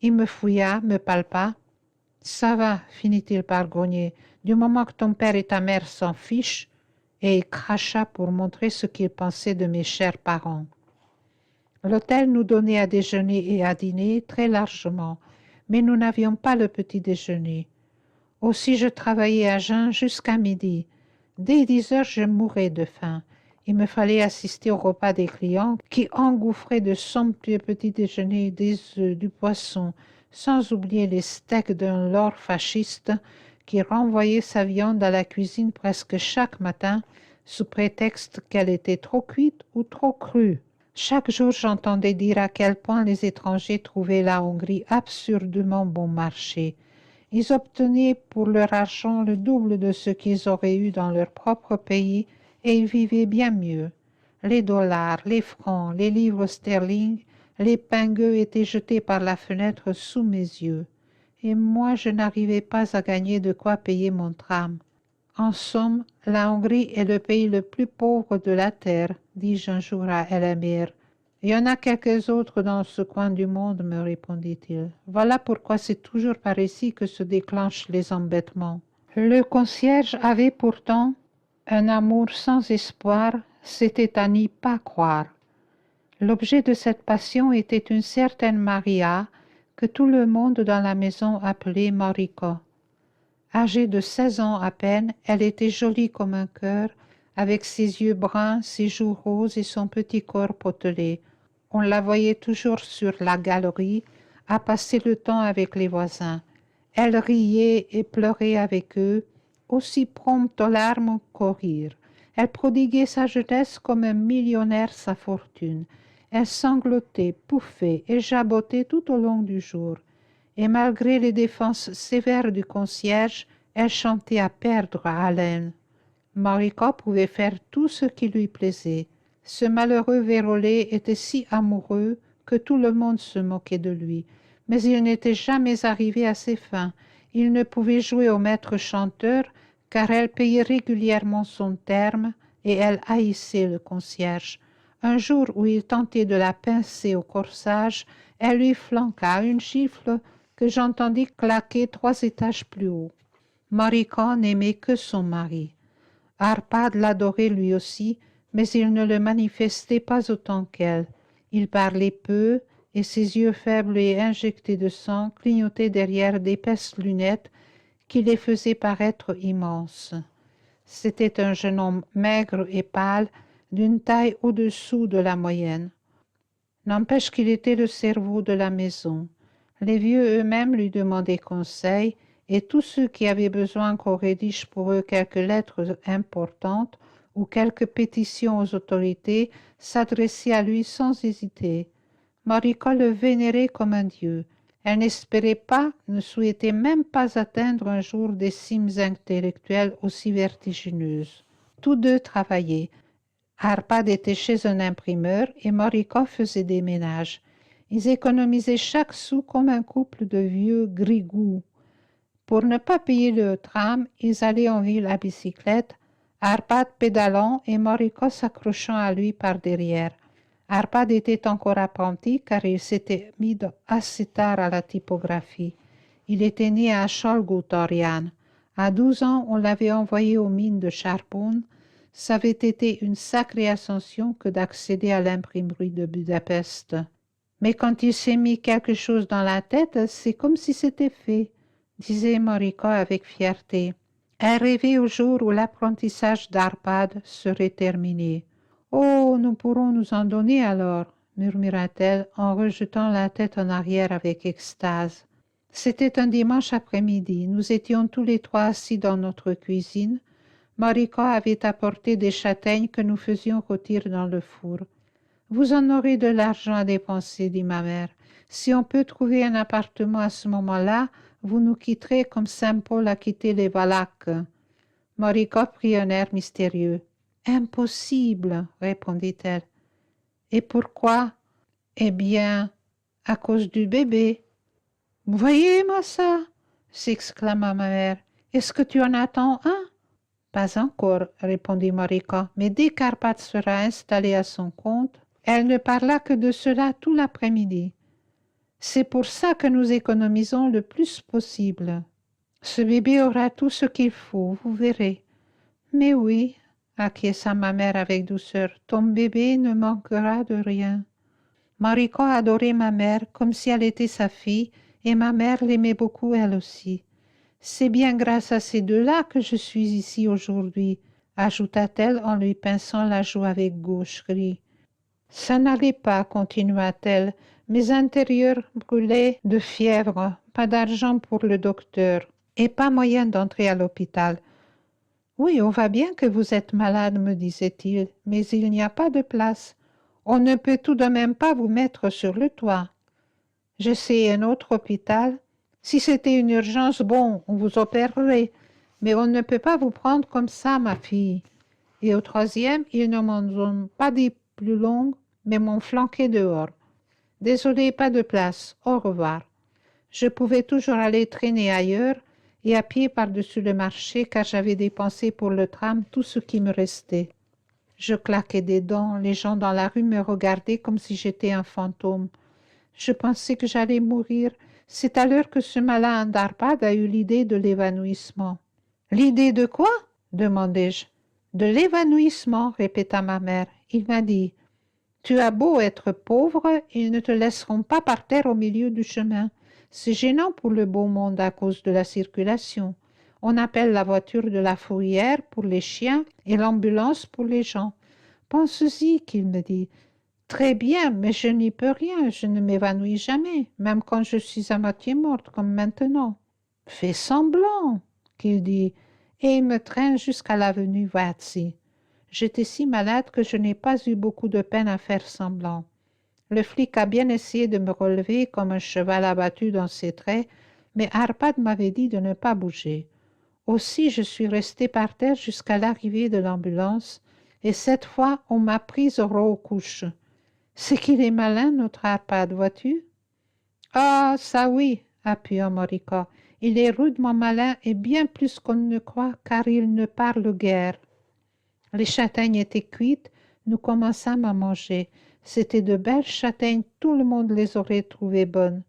[SPEAKER 1] Il me fouilla, me palpa. « Ça va, finit-il par grogner, du moment que ton père et ta mère s'en fichent. » Et il cracha pour montrer ce qu'il pensait de mes chers parents. L'hôtel nous donnait à déjeuner et à dîner très largement, mais nous n'avions pas le petit déjeuner. Aussi je travaillais à jeun jusqu'à midi. Dès 10 heures, je mourais de faim. Il me fallait assister au repas des clients qui engouffraient de somptueux petits déjeuners, des œufs, du poisson, sans oublier les steaks d'un lord fasciste qui renvoyait sa viande à la cuisine presque chaque matin sous prétexte qu'elle était trop cuite ou trop crue. Chaque jour, j'entendais dire à quel point les étrangers trouvaient la Hongrie absurdement bon marché. Ils obtenaient pour leur argent le double de ce qu'ils auraient eu dans leur propre pays et ils vivaient bien mieux. Les dollars, les francs, les livres sterling, les pingueux étaient jetés par la fenêtre sous mes yeux. Et moi, je n'arrivais pas à gagner de quoi payer mon tram. En somme, la Hongrie est le pays le plus pauvre de la terre, dis-je un jour à Elamir. Il y en a quelques autres dans ce coin du monde, me répondit-il. Voilà pourquoi c'est toujours par ici que se déclenchent les embêtements. Le concierge avait pourtant un amour sans espoir, c'était à n'y pas croire. L'objet de cette passion était une certaine Maria, que tout le monde dans la maison appelait Mariko. Âgée de 16 ans à peine, elle était jolie comme un cœur, avec ses yeux bruns, ses joues roses et son petit corps potelé. On la voyait toujours sur la galerie, à passer le temps avec les voisins. Elle riait et pleurait avec eux, aussi prompte aux larmes qu'au rire. Elle prodiguait sa jeunesse comme un millionnaire sa fortune. Elle sanglotait, pouffait et jabotait tout au long du jour. Et malgré les défenses sévères du concierge, elle chantait à perdre haleine. Marika pouvait faire tout ce qui lui plaisait. Ce malheureux Vérolé était si amoureux que tout le monde se moquait de lui. Mais il n'était jamais arrivé à ses fins. Il ne pouvait jouer au maître chanteur car elle payait régulièrement son terme et elle haïssait le concierge. Un jour où il tentait de la pincer au corsage, elle lui flanqua une gifle que j'entendis claquer 3 étages plus haut. Marika n'aimait que son mari. Arpad l'adorait lui aussi, mais il ne le manifestait pas autant qu'elle. Il parlait peu, et ses yeux faibles et injectés de sang clignotaient derrière d'épaisses lunettes qui les faisaient paraître immenses. C'était un jeune homme maigre et pâle, d'une taille au-dessous de la moyenne. N'empêche qu'il était le cerveau de la maison. Les vieux eux-mêmes lui demandaient conseil, et tous ceux qui avaient besoin qu'on rédige pour eux quelques lettres importantes ou quelques pétitions aux autorités s'adressaient à lui sans hésiter. Marika le vénérait comme un dieu. Elle n'espérait pas, ne souhaitait même pas atteindre un jour des cimes intellectuelles aussi vertigineuses. Tous deux travaillaient. Arpad était chez un imprimeur et Marika faisait des ménages. Ils économisaient chaque sou comme un couple de vieux grigous. Pour ne pas payer le tram, ils allaient en ville à bicyclette, Arpad pédalant et Marika s'accrochant à lui par derrière. Arpad était encore apprenti car il s'était mis assez tard à la typographie. Il était né à Cholgótarján. À 12 ans, on l'avait envoyé aux mines de charbon. Ça avait été une sacrée ascension que d'accéder à l'imprimerie de Budapest. Mais quand il s'est mis quelque chose dans la tête, c'est comme si c'était fait, disait Marika avec fierté. Elle rêvait au jour où l'apprentissage d'Arpad serait terminé. « Oh, nous pourrons nous en donner alors, » murmura-t-elle en rejetant la tête en arrière avec extase. C'était un dimanche après-midi. Nous étions tous les trois assis dans notre cuisine. Marika avait apporté des châtaignes que nous faisions rôtir dans le four. « Vous en aurez de l'argent à dépenser, dit ma mère. Si on peut trouver un appartement à ce moment-là, vous nous quitterez comme Saint Paul a quitté les Valaques. » Marika prit un air mystérieux. « Impossible, répondit-elle. « Et pourquoi? » « Eh bien, à cause du bébé. »« Vous voyez, Massa » s'exclama ma mère. « Est-ce que tu en attends un ?»« Pas encore, répondit Marika, mais dès qu'Arpad sera installé à son compte, elle ne parla que de cela tout l'après-midi. C'est pour ça que nous économisons le plus possible. Ce bébé aura tout ce qu'il faut, vous verrez. Mais oui, acquiesça ma mère avec douceur, ton bébé ne manquera de rien. Marika adorait ma mère comme si elle était sa fille, et ma mère l'aimait beaucoup elle aussi. C'est bien grâce à ces deux-là que je suis ici aujourd'hui, ajouta-t-elle en lui pinçant la joue avec gaucherie. Ça n'allait pas, continua-t-elle. Mes intérieurs brûlaient de fièvre, pas d'argent pour le docteur, et pas moyen d'entrer à l'hôpital. Oui, on voit bien que vous êtes malade, me disait-il, mais il n'y a pas de place. On ne peut tout de même pas vous mettre sur le toit. J'essaie un autre hôpital. Si c'était une urgence, bon, on vous opérerait, mais on ne peut pas vous prendre comme ça, ma fille. Et au troisième, ils ne m'en ont pas dit plus longue, mais m'ont flanqué dehors. Désolé, pas de place. Au revoir. Je pouvais toujours aller traîner ailleurs et à pied par-dessus le marché car j'avais dépensé pour le tram tout ce qui me restait. Je claquais des dents, les gens dans la rue me regardaient comme si j'étais un fantôme. Je pensais que j'allais mourir. C'est alors que ce malin d'Arpad a eu l'idée de l'évanouissement. « L'idée de quoi ?» demandai-je. « De l'évanouissement, » répéta ma mère. Il m'a dit « Tu as beau être pauvre, ils ne te laisseront pas par terre au milieu du chemin. C'est gênant pour le beau monde à cause de la circulation. On appelle la voiture de la fourrière pour les chiens et l'ambulance pour les gens. Pense-y, qu'il me dit. Très bien, mais je n'y peux rien, je ne m'évanouis jamais, même quand je suis à moitié morte, comme maintenant. Fais semblant, qu'il dit, et il me traîne jusqu'à l'avenue Vatsi. J'étais si malade que je n'ai pas eu beaucoup de peine à faire semblant. Le flic a bien essayé de me relever comme un cheval abattu dans ses traits, mais Arpad m'avait dit de ne pas bouger. Aussi je suis restée par terre jusqu'à l'arrivée de l'ambulance, et cette fois on m'a prise aux couches. C'est qu'il est malin, notre Arpad, vois-tu? Ah, ça oui, appuya Morica. Il est rudement malin et bien plus qu'on ne croit, car il ne parle guère. Les châtaignes étaient cuites, nous commençâmes à manger. C'étaient de belles châtaignes, tout le monde les aurait trouvées bonnes.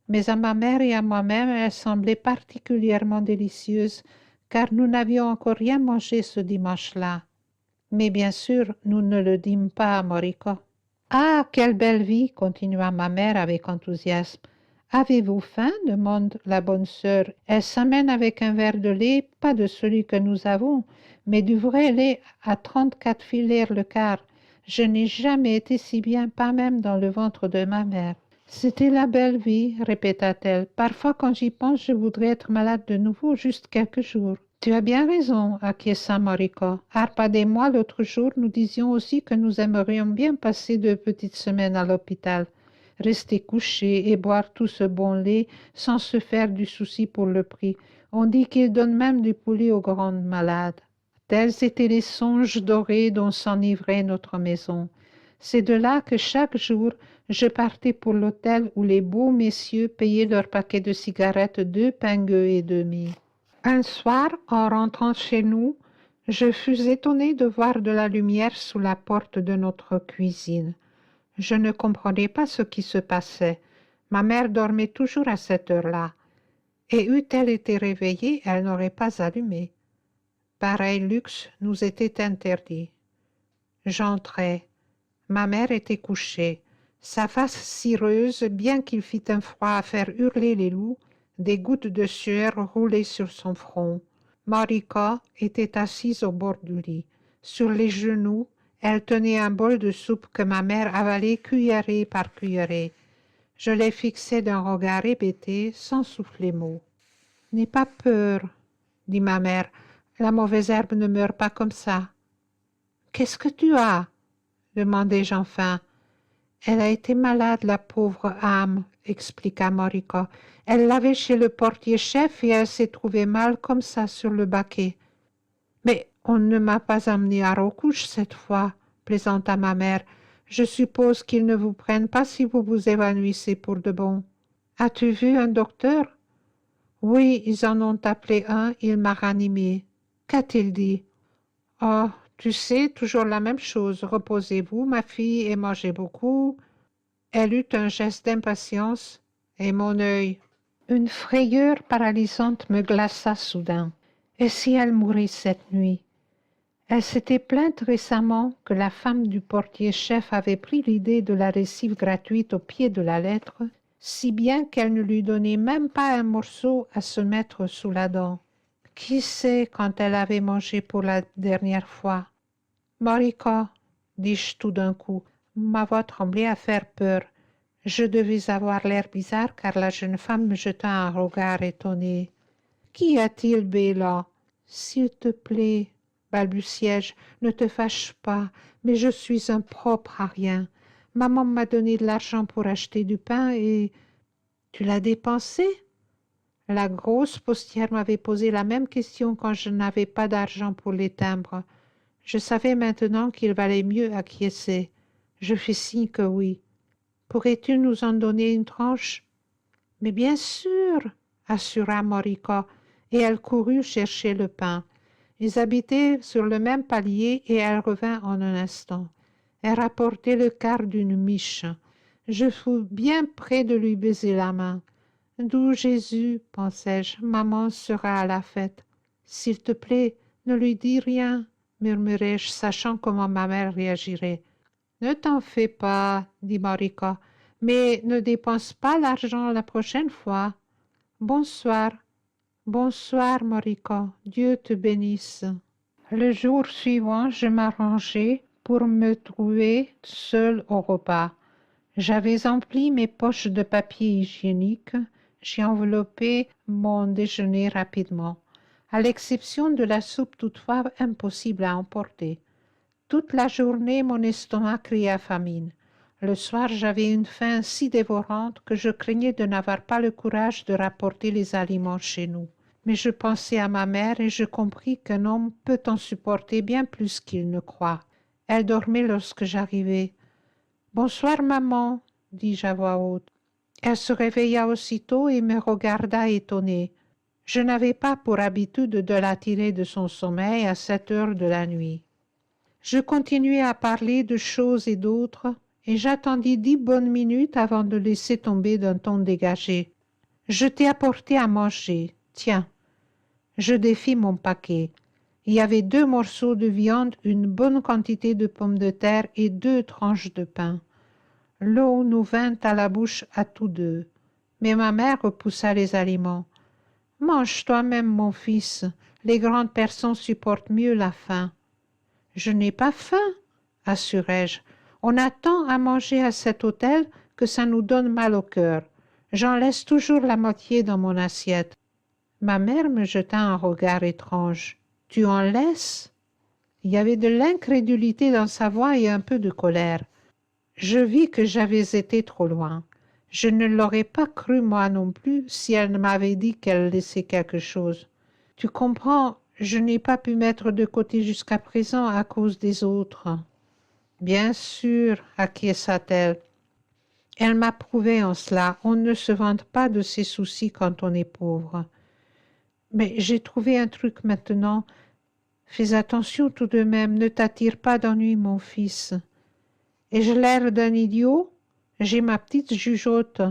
[SPEAKER 1] Mais à ma mère et à moi-même, elles semblaient particulièrement délicieuses, car nous n'avions encore rien mangé ce dimanche-là. Mais bien sûr, nous ne le dîmes pas à Morica. Ah, quelle belle vie, continua ma mère avec enthousiasme. Avez-vous faim demande la bonne sœur. Elle s'amène avec un verre de lait, pas de celui que nous avons, mais du vrai lait à 34 filaires le quart. Je n'ai jamais été si bien, pas même dans le ventre de ma mère. C'était la belle vie, répéta-t-elle. Parfois, quand j'y pense, je voudrais être malade de nouveau, juste quelques jours. Tu as bien raison, acquiesça Marika. Arpad et moi, l'autre jour, nous disions aussi que nous aimerions bien passer 2 petites semaines à l'hôpital, rester couchés et boire tout ce bon lait sans se faire du souci pour le prix. On dit qu'il donne même du poulet aux grandes malades. Tels étaient les songes dorés dont s'enivrait notre maison. C'est de là que chaque jour, je partais pour l'hôtel où les beaux messieurs payaient leur paquet de cigarettes 2 pingueux et demi. Un soir, en rentrant chez nous, je fus étonnée de voir de la lumière sous la porte de notre cuisine. Je ne comprenais pas ce qui se passait. Ma mère dormait toujours à cette heure-là, et eût-elle été réveillée, elle n'aurait pas allumé. Pareil luxe nous était interdit. J'entrai. Ma mère était couchée. Sa face cireuse, bien qu'il fît un froid à faire hurler les loups, des gouttes de sueur roulaient sur son front. Marika était assise au bord du lit. Sur les genoux, elle tenait un bol de soupe que ma mère avalait cuillerée par cuillerée. Je les fixais d'un regard hébété, sans souffler mot. « N'aie pas peur, dit ma mère. La mauvaise herbe ne meurt pas comme ça. Qu'est-ce que tu as? Demandai-je enfin. Elle a été malade, la pauvre âme, expliqua Marika. Elle l'avait chez le portier-chef et elle s'est trouvée mal comme ça sur le baquet. Mais on ne m'a pas amenée à recouche cette fois, plaisanta ma mère. Je suppose qu'ils ne vous prennent pas si vous vous évanouissez pour de bon. As-tu vu un docteur? Oui, ils en ont appelé un, il m'a ranimée. Qu'a-t-il dit? Oh, tu sais, toujours la même chose. Reposez-vous, ma fille, et mangez beaucoup. Elle eut un geste d'impatience, et mon œil. Une frayeur paralysante me glaça soudain. Et si elle mourait cette nuit? Elle s'était plainte récemment que la femme du portier-chef avait pris l'idée de la récive gratuite au pied de la lettre, si bien qu'elle ne lui donnait même pas un morceau à se mettre sous la dent. Qui sait quand elle avait mangé pour la dernière fois? Marika, dis-je tout d'un coup, ma voix tremblait à faire peur. Je devais avoir l'air bizarre car la jeune femme me jeta un regard étonné. Qu'y a-t-il, Bella? S'il te plaît, balbutiai-je, ne te fâche pas, mais je suis impropre à rien. Maman m'a donné de l'argent pour acheter du pain et... Tu l'as dépensé? La grosse postière m'avait posé la même question quand je n'avais pas d'argent pour les timbres. Je savais maintenant qu'il valait mieux acquiescer. Je fis signe que oui. Pourrais-tu nous en donner une tranche? Mais bien sûr, assura Marika, et elle courut chercher le pain. Ils habitaient sur le même palier et elle revint en un instant. Elle rapportait le quart d'une miche. Je fus bien près de lui baiser la main. Doux Jésus, pensai-je, maman sera à la fête. S'il te plaît, ne lui dis rien, murmurai-je, sachant comment ma mère réagirait. Ne t'en fais pas, dit Marika, mais ne dépense pas l'argent la prochaine fois. Bonsoir. Bonsoir, Moriko. Dieu te bénisse. Le jour suivant, je m'arrangeai pour me trouver seule au repas. J'avais empli mes poches de papier hygiénique. J'ai enveloppé mon déjeuner rapidement, à l'exception de la soupe toutefois impossible à emporter. Toute la journée, mon estomac criait famine. Le soir, j'avais une faim si dévorante que je craignais de n'avoir pas le courage de rapporter les aliments chez nous. Mais je pensai à ma mère et je compris qu'un homme peut en supporter bien plus qu'il ne croit. Elle dormait lorsque j'arrivai. « Bonsoir, maman, dis-je à voix haute. Elle se réveilla aussitôt et me regarda étonnée. Je n'avais pas pour habitude de la tirer de son sommeil à 7 heures de la nuit. Je continuai à parler de choses et d'autres, et j'attendis 10 bonnes minutes avant de laisser tomber d'un ton dégagé. « Je t'ai apporté à manger. Tiens. » Je défis mon paquet. Il y avait 2 morceaux de viande, une bonne quantité de pommes de terre et 2 tranches de pain. L'eau nous vint à la bouche à tous deux. Mais ma mère repoussa les aliments. « Mange toi-même, mon fils. Les grandes personnes supportent mieux la faim. » « Je n'ai pas faim, assurai-je. On a tant à manger à cet hôtel que ça nous donne mal au cœur. J'en laisse toujours la moitié dans mon assiette. » Ma mère me jeta un regard étrange. « Tu en laisses ?» Il y avait de l'incrédulité dans sa voix et un peu de colère. Je vis que j'avais été trop loin. Je ne l'aurais pas cru moi non plus si elle m'avait dit qu'elle laissait quelque chose. Tu comprends, je n'ai pas pu mettre de côté jusqu'à présent à cause des autres. Bien sûr, acquiesça-t-elle. Elle m'approuvait en cela. On ne se vante pas de ses soucis quand on est pauvre. Mais j'ai trouvé un truc maintenant. Fais attention tout de même, ne t'attire pas d'ennui, mon fils. Ai-je l'air d'un idiot? J'ai ma petite jugeote.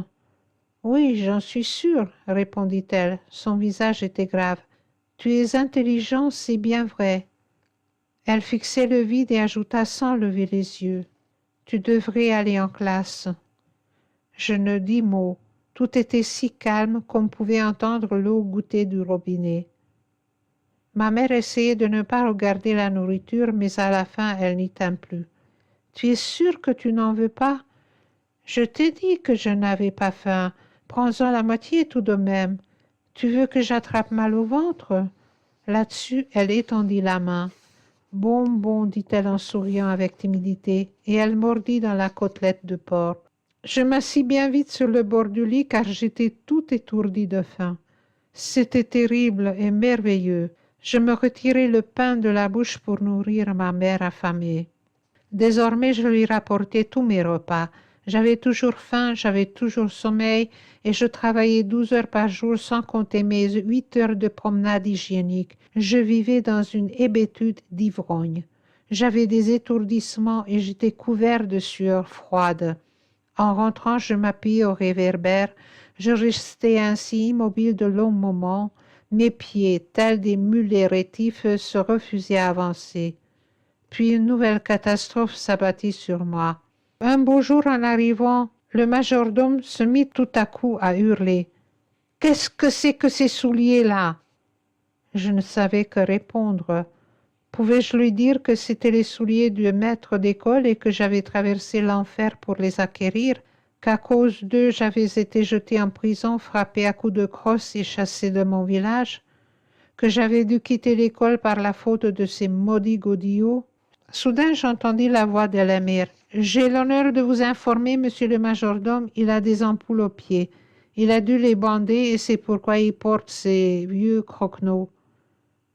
[SPEAKER 1] Oui, j'en suis sûre, répondit-elle. Son visage était grave. Tu es intelligent, c'est bien vrai. Elle fixait le vide et ajouta sans lever les yeux. Tu devrais aller en classe. Je ne dis mot. Tout était si calme qu'on pouvait entendre l'eau goutter du robinet. Ma mère essayait de ne pas regarder la nourriture, mais à la fin, elle n'y tint plus. Tu es sûre que tu n'en veux pas? Je t'ai dit que je n'avais pas faim. Prends-en la moitié tout de même. Tu veux que j'attrape mal au ventre? Là-dessus, elle étendit la main. Bon, bon, dit-elle en souriant avec timidité, et elle mordit dans la côtelette de porc. Je m'assis bien vite sur le bord du lit car j'étais tout étourdie de faim. C'était terrible et merveilleux. Je me retirai le pain de la bouche pour nourrir ma mère affamée. Désormais, je lui rapportais tous mes repas. J'avais toujours faim, j'avais toujours sommeil, et je travaillais 12 heures par jour sans compter mes 8 heures de promenade hygiénique. Je vivais dans une hébétude d'ivrogne. J'avais des étourdissements et j'étais couvert de sueur froide. En rentrant, je m'appuyais au réverbère. Je restais ainsi immobile de longs moments. Mes pieds, tels des mulets rétifs, se refusaient à avancer. Puis une nouvelle catastrophe s'abattit sur moi. Un beau jour, en arrivant, le majordome se mit tout à coup à hurler. « Qu'est-ce que c'est que ces souliers-là » Je ne savais que répondre. Pouvais-je lui dire que c'étaient les souliers du maître d'école et que j'avais traversé l'enfer pour les acquérir, qu'à cause d'eux j'avais été jeté en prison, frappé à coups de crosse et chassé de mon village, que j'avais dû quitter l'école par la faute de ces maudits godillots? Soudain j'entendis la voix d'Elémir. « J'ai l'honneur de vous informer, monsieur le majordome, il a des ampoules aux pieds. Il a dû les bander et c'est pourquoi il porte ces vieux croquenots. »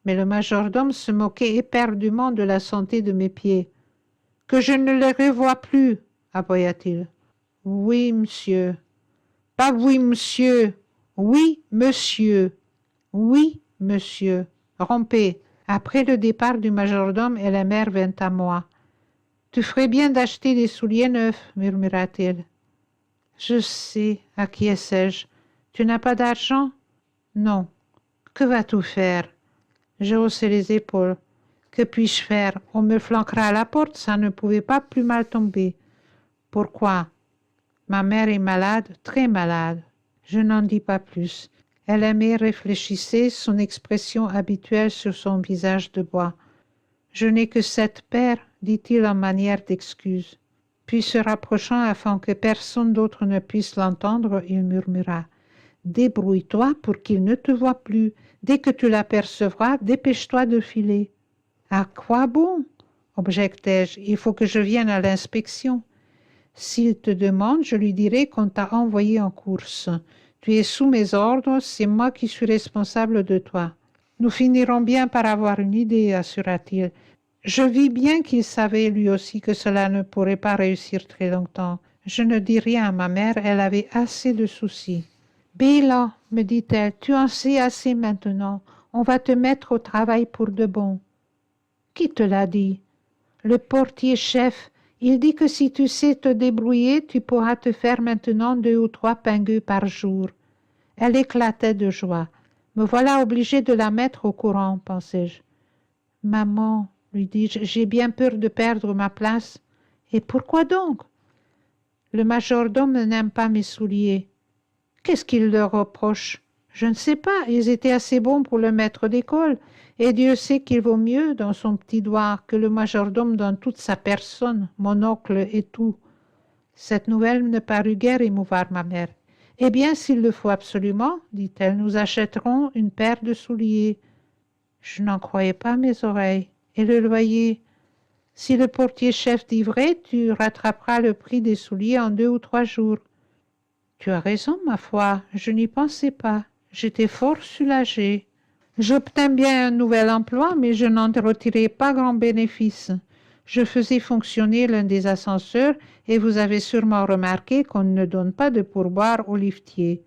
[SPEAKER 1] Mais le majordome se moquait éperdument de la santé de mes pieds. « Que je ne les revois plus, aboya-t-il. « Oui, monsieur. »« Pas oui, monsieur. Oui, monsieur. Oui, monsieur. Rompez. » Après le départ du majordome, et la mère vint à moi. « Tu ferais bien d'acheter des souliers neufs, murmura-t-il. »« Je sais, acquiesçai-je. Tu n'as pas d'argent? » ?»« Non. »« Que vas-tu faire? » Je haussai les épaules. « Que puis-je faire? On me flanquera à la porte, ça ne pouvait pas plus mal tomber. »« Pourquoi? » « Ma mère est malade, très malade. » Je n'en dis pas plus. Elle aimait, réfléchissait, son expression habituelle sur son visage de bois. « Je n'ai que 7 paires, dit-il en manière d'excuse. Puis se rapprochant afin que personne d'autre ne puisse l'entendre, il murmura « Débrouille-toi pour qu'il ne te voie plus. Dès que tu l'apercevras, dépêche-toi de filer. »« À quoi bon ?» objectai-je. « Il faut que je vienne à l'inspection. » « S'il te demande, je lui dirai qu'on t'a envoyé en course. Tu es sous mes ordres, c'est moi qui suis responsable de toi. »« Nous finirons bien par avoir une idée, assura-t-il. » Je vis bien qu'il savait lui aussi que cela ne pourrait pas réussir très longtemps. Je ne dis rien à ma mère, elle avait assez de soucis. « Béla, me dit-elle, tu en sais assez maintenant. On va te mettre au travail pour de bon. »« Qui te l'a dit ?»« Le portier-chef. Il dit que si tu sais te débrouiller, tu pourras te faire maintenant 2 ou 3 pingues par jour. » Elle éclatait de joie. « Me voilà obligée de la mettre au courant, pensai-je. »« Maman, lui dis-je, j'ai bien peur de perdre ma place. »« Et pourquoi donc ?»« Le majordome n'aime pas mes souliers. »« Qu'est-ce qu'il leur reproche ?»« Je ne sais pas, ils étaient assez bons pour le maître d'école, et Dieu sait qu'il vaut mieux dans son petit doigt que le majordome dans toute sa personne, mon oncle et tout. » Cette nouvelle ne parut guère émouvoir ma mère. « Eh bien, s'il le faut absolument, dit-elle, nous achèterons une paire de souliers. » Je n'en croyais pas mes oreilles. Et le loyer? Si le portier-chef dit vrai, tu rattraperas le prix des souliers en 2 ou 3 jours. Tu as raison, ma foi, je n'y pensais pas. J'étais fort soulagée. J'obtins bien un nouvel emploi, mais je n'en retirai pas grand bénéfice. Je faisais fonctionner l'un des ascenseurs et vous avez sûrement remarqué qu'on ne donne pas de pourboire aux liftiers.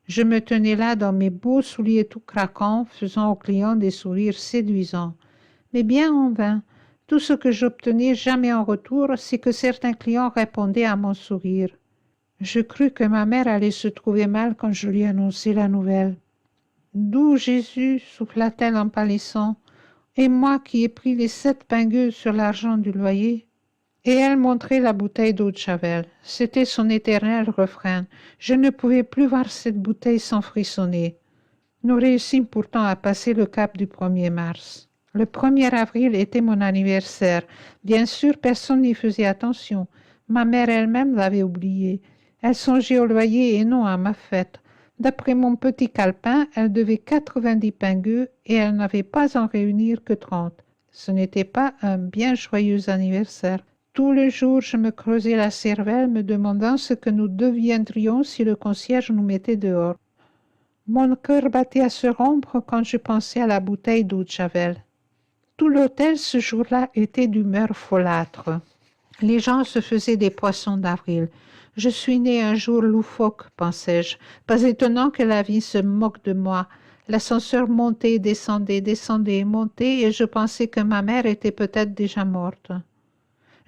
[SPEAKER 1] Je me tenais là dans mes beaux souliers tout craquants, faisant aux clients des sourires séduisants. Mais bien en vain. Tout ce que j'obtenais jamais en retour, c'est que certains clients répondaient à mon sourire. Je crus que ma mère allait se trouver mal quand je lui annonçai la nouvelle. « D'où Jésus ?» souffla-t-elle en pâlissant. « Et moi qui ai pris les 7 pingues sur l'argent du loyer ?» Et elle montrait la bouteille d'eau de Javel. C'était son éternel refrain. Je ne pouvais plus voir cette bouteille sans frissonner. Nous réussîmes pourtant à passer le cap du 1er mars. Le 1er avril était mon anniversaire. Bien sûr, personne n'y faisait attention. Ma mère elle-même l'avait oublié. Elle songeait au loyer et non à ma fête. D'après mon petit calepin, elle devait 90 pingues et elle n'avait pas en réunir que 30. Ce n'était pas un bien joyeux anniversaire. Tous les jours, je me creusais la cervelle, me demandant ce que nous deviendrions si le concierge nous mettait dehors. Mon cœur battait à se rompre quand je pensais à la bouteille d'eau de Javel. Tout l'hôtel ce jour-là était d'humeur folâtre. Les gens se faisaient des poissons d'avril. Je suis née un jour loufoque, pensais-je. Pas étonnant que la vie se moque de moi. L'ascenseur montait, descendait, descendait, montait, et je pensais que ma mère était peut-être déjà morte.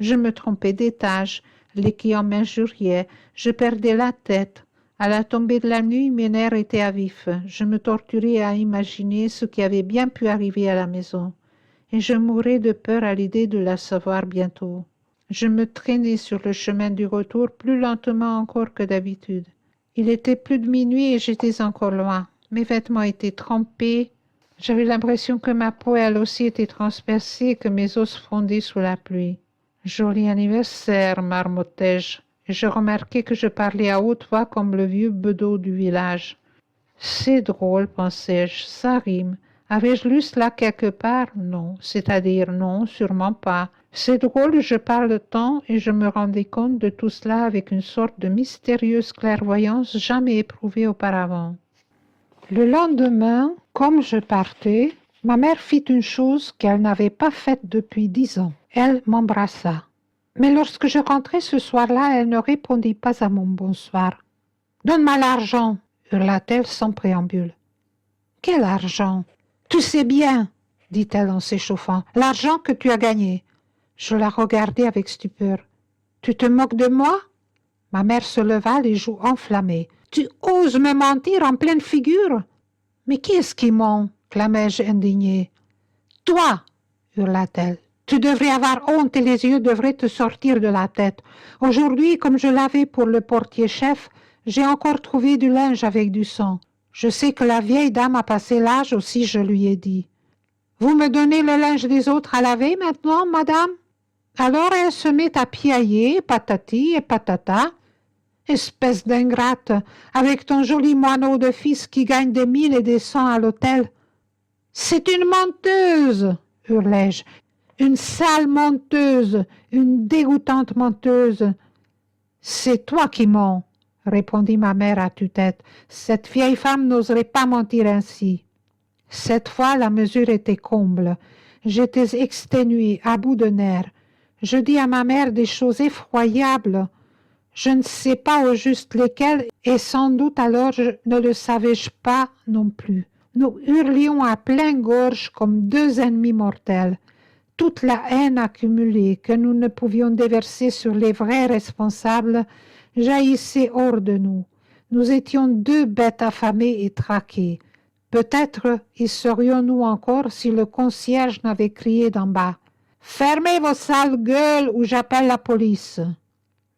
[SPEAKER 1] Je me trompais d'étage, les clients m'injuriaient, je perdais la tête. À la tombée de la nuit, mes nerfs étaient à vif. Je me torturais à imaginer ce qui avait bien pu arriver à la maison. Et je mourais de peur à l'idée de la savoir bientôt. Je me traînais sur le chemin du retour plus lentement encore que d'habitude. Il était plus de minuit et j'étais encore loin. Mes vêtements étaient trempés. J'avais l'impression que ma peau elle aussi était transpercée et que mes os fondaient sous la pluie. « Joli anniversaire, marmottai-je, et je remarquai que je parlais à haute voix comme le vieux bedeau du village. C'est drôle, pensai-je, ça rime. Avais-je lu cela quelque part? Non, c'est-à-dire non, sûrement pas. C'est drôle, je parle tant et je me rendais compte de tout cela avec une sorte de mystérieuse clairvoyance jamais éprouvée auparavant. Le lendemain, comme je partais, ma mère fit une chose qu'elle n'avait pas faite depuis 10 ans. Elle m'embrassa. Mais lorsque je rentrai ce soir-là, elle ne répondit pas à mon bonsoir. « Donne-moi l'argent !» hurla-t-elle sans préambule. « Quel argent ?»« Tu sais bien, dit-elle en s'échauffant, l'argent que tu as gagné. » Je la regardai avec stupeur. « Tu te moques de moi ?» Ma mère se leva, les joues enflammées. « Tu oses me mentir en pleine figure ?»« Mais qui est-ce qui ment ?» clamai-je indignée. « Toi !» hurla-t-elle. « Tu devrais avoir honte et les yeux devraient te sortir de la tête. Aujourd'hui, comme je l'avais pour le portier-chef, j'ai encore trouvé du linge avec du sang. Je sais que la vieille dame a passé l'âge aussi, je lui ai dit. Vous me donnez le linge des autres à laver maintenant, madame? Alors elle se met à piailler, patati et patata. Espèce d'ingrate, avec ton joli moineau de fils qui gagne des 1000 et des 100 à l'hôtel. C'est une menteuse, hurlai-je. Une sale menteuse, une dégoûtante menteuse. C'est toi qui mens, répondit ma mère à tue-tête. Cette vieille femme n'oserait pas mentir ainsi. Cette fois, la mesure était comble. J'étais exténuée, à bout de nerfs. Je dis à ma mère des choses effroyables. Je ne sais pas au juste lesquelles, et sans doute alors je ne le savais-je pas non plus. Nous hurlions à pleine gorge comme deux ennemis mortels. Toute la haine accumulée que nous ne pouvions déverser sur les vrais responsables jaillissait hors de nous. Nous étions deux bêtes affamées et traquées. Peut-être y serions-nous encore si le concierge n'avait crié d'en bas. « Fermez vos sales gueules ou j'appelle la police !»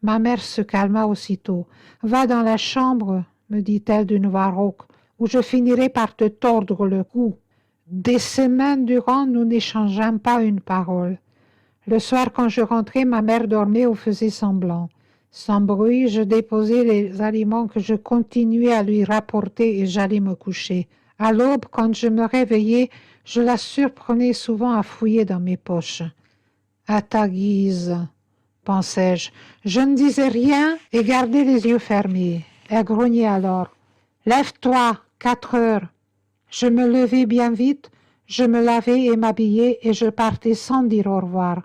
[SPEAKER 1] Ma mère se calma aussitôt. « Va dans la chambre, me dit-elle d'une voix rauque, ou je finirai par te tordre le cou. » Des semaines durant, nous n'échangeâmes pas une parole. Le soir, quand je rentrais, ma mère dormait ou faisait semblant. Sans bruit, je déposais les aliments que je continuais à lui rapporter et j'allais me coucher. À l'aube, quand je me réveillais, je la surprenais souvent à fouiller dans mes poches. « À ta guise », pensais-je. Je ne disais rien et gardais les yeux fermés. Elle grognait alors. « Lève-toi, 4 heures !» Je me levai bien vite, je me lavai et m'habillai et je partais sans dire au revoir.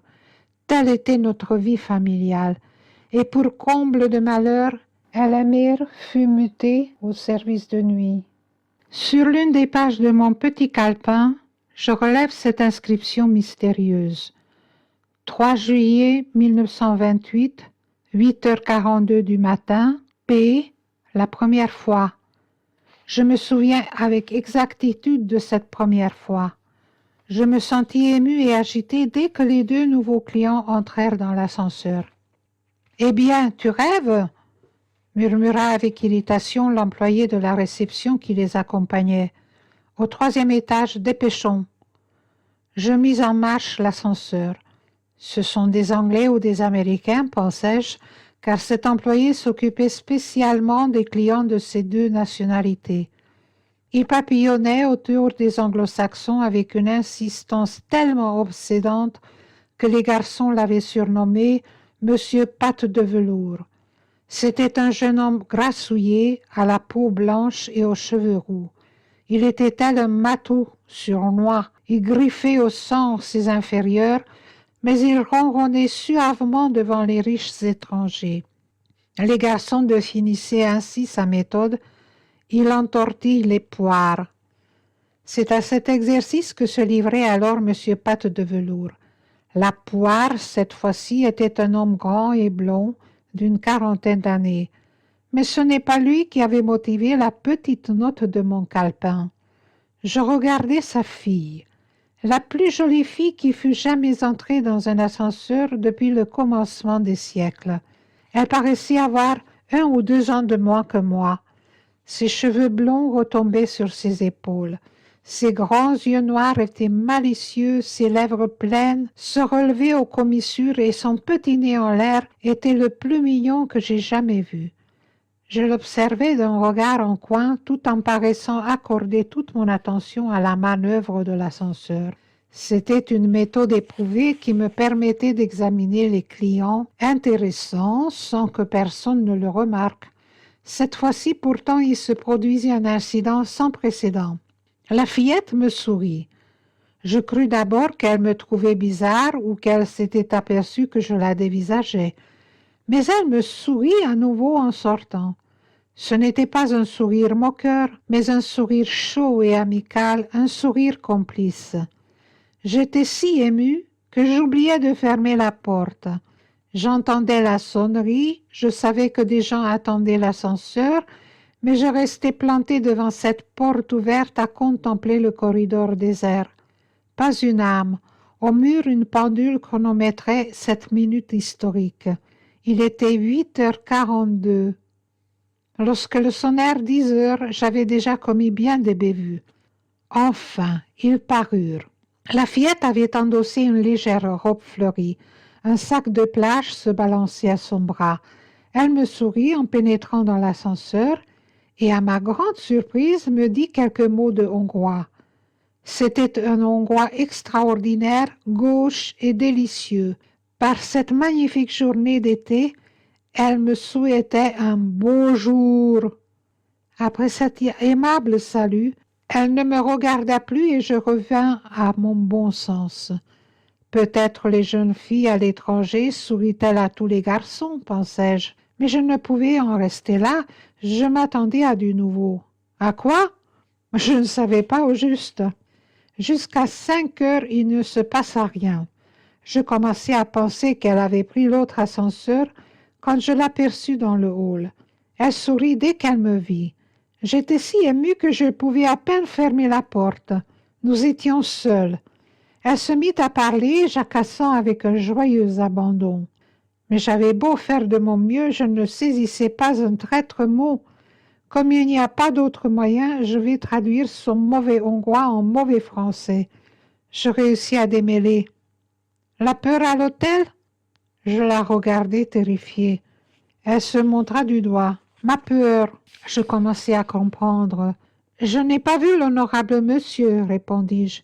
[SPEAKER 1] Telle était notre vie familiale. Et pour comble de malheur, Elamir fut muté au service de nuit. Sur l'une des pages de mon petit calepin, je relève cette inscription mystérieuse. 3 juillet 1928, 8h42 du matin, P. La première fois. Je me souviens avec exactitude de cette première fois. Je me sentis émue et agitée dès que les 2 nouveaux clients entrèrent dans l'ascenseur. « Eh bien, tu rêves ?» murmura avec irritation l'employé de la réception qui les accompagnait. « Au 3e étage, dépêchons. » Je mis en marche l'ascenseur. Ce sont des Anglais ou des Américains, pensai-je, car cet employé s'occupait spécialement des clients de ces 2 nationalités. Il papillonnait autour des anglo-saxons avec une insistance tellement obsédante que les garçons l'avaient surnommé « Monsieur Patte de velours ». C'était un jeune homme grassouillet, à la peau blanche et aux cheveux roux. Il était tel un matou sur noix. Il griffait au sang ses inférieurs, mais il ronronnait suavement devant les riches étrangers. Les garçons définissaient ainsi sa méthode. Il entortille les poires. C'est à cet exercice que se livrait alors M. Patte de velours. La poire, cette fois-ci, était un homme grand et blond, d'une 40aine d'années. Mais ce n'est pas lui qui avait motivé la petite note de mon calepin. Je regardais sa fille, la plus jolie fille qui fût jamais entrée dans un ascenseur depuis le commencement des siècles. Elle paraissait avoir 1 ou 2 ans de moins que moi. Ses cheveux blonds retombaient sur ses épaules. Ses grands yeux noirs étaient malicieux, ses lèvres pleines se relevaient aux commissures et son petit nez en l'air était le plus mignon que j'aie jamais vu. Je l'observais d'un regard en coin tout en paraissant accorder toute mon attention à la manœuvre de l'ascenseur. C'était une méthode éprouvée qui me permettait d'examiner les clients intéressants sans que personne ne le remarque. Cette fois-ci, pourtant, il se produisit un incident sans précédent. La fillette me sourit. Je crus d'abord qu'elle me trouvait bizarre ou qu'elle s'était aperçue que je la dévisageais. Mais elle me sourit à nouveau en sortant. Ce n'était pas un sourire moqueur, mais un sourire chaud et amical, un sourire complice. J'étais si émue que j'oubliais de fermer la porte. J'entendais la sonnerie, je savais que des gens attendaient l'ascenseur, mais je restais plantée devant cette porte ouverte à contempler le corridor désert. Pas une âme. Au mur, une pendule chronométrait cette minute historique. Il était 8h42. Lorsque le sonnèrent 10 heures, j'avais déjà commis bien des bévues. Enfin, ils parurent. La fillette avait endossé une légère robe fleurie. Un sac de plage se balançait à son bras. Elle me sourit en pénétrant dans l'ascenseur et, à ma grande surprise, me dit quelques mots de hongrois. C'était un hongrois extraordinaire, gauche et délicieux. Par cette magnifique journée d'été, elle me souhaitait un beau jour. Après cet aimable salut, elle ne me regarda plus et je revins à mon bon sens. Peut-être les jeunes filles à l'étranger sourient-elles à tous les garçons, pensai-je, mais je ne pouvais en rester là, je m'attendais à du nouveau. À quoi? Je ne savais pas au juste. Jusqu'à 5 heures, il ne se passa rien. Je commençais à penser qu'elle avait pris l'autre ascenseur quand je l'aperçus dans le hall. Elle sourit dès qu'elle me vit. J'étais si émue que je pouvais à peine fermer la porte. Nous étions seuls. Elle se mit à parler, jacassant avec un joyeux abandon. Mais j'avais beau faire de mon mieux, je ne saisissais pas un traître mot. Comme il n'y a pas d'autre moyen, je vais traduire son mauvais hongrois en mauvais français. Je réussis à démêler. La peur à l'hôtel? Je la regardai terrifiée. Elle se montra du doigt. Ma peur. Je commençai à comprendre. Je n'ai pas vu l'honorable monsieur, répondis-je.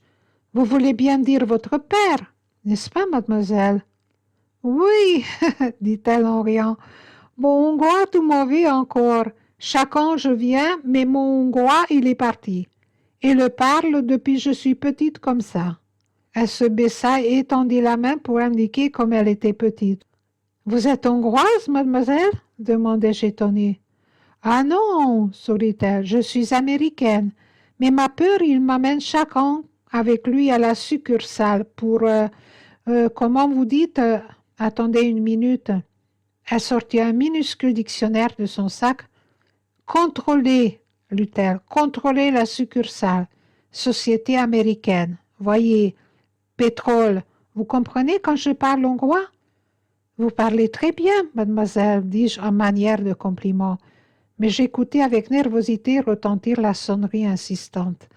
[SPEAKER 1] Vous voulez bien dire votre père, n'est-ce pas, mademoiselle? Oui, dit-elle en riant. Mon hongrois tout mauvais encore. Chaque an je viens, mais mon hongrois il est parti. Et le parle depuis je suis petite comme ça. Elle se baissa et étendit la main pour indiquer comme elle était petite. Vous êtes hongroise, mademoiselle? Demandai-je étonnée. Ah non, sourit-elle, je suis américaine. Mais ma peur, il m'amène chaque an avec lui à la succursale pour, comment vous dites, attendez une minute. Elle sortit un minuscule dictionnaire de son sac. Contrôler, lut-elle, contrôler la succursale. Société américaine. Voyez, pétrole. Vous comprenez quand je parle hongrois? Vous parlez très bien, mademoiselle, dis-je en manière de compliment. Mais j'écoutais avec nervosité retentir la sonnerie insistante.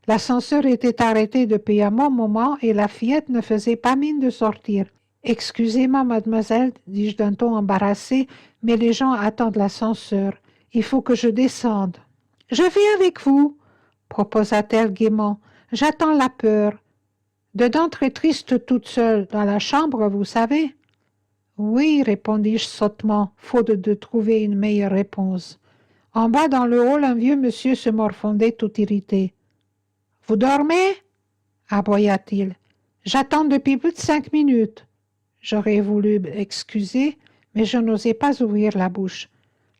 [SPEAKER 1] L'ascenseur était arrêté depuis un bon moment et la fillette ne faisait pas mine de sortir. Excusez-moi, mademoiselle, dis-je d'un ton embarrassé, mais les gens attendent l'ascenseur. Il faut que je descende. Je vais avec vous, proposa-t-elle gaiement. J'attends la peur. Dedans très triste toute seule, dans la chambre, vous savez. Oui, répondis-je sottement, faute de trouver une meilleure réponse. En bas dans le hall, un vieux monsieur se morfondait tout irrité. « Vous dormez » aboya-t-il. « J'attends depuis plus de 5 minutes. » J'aurais voulu excuser, mais je n'osais pas ouvrir la bouche.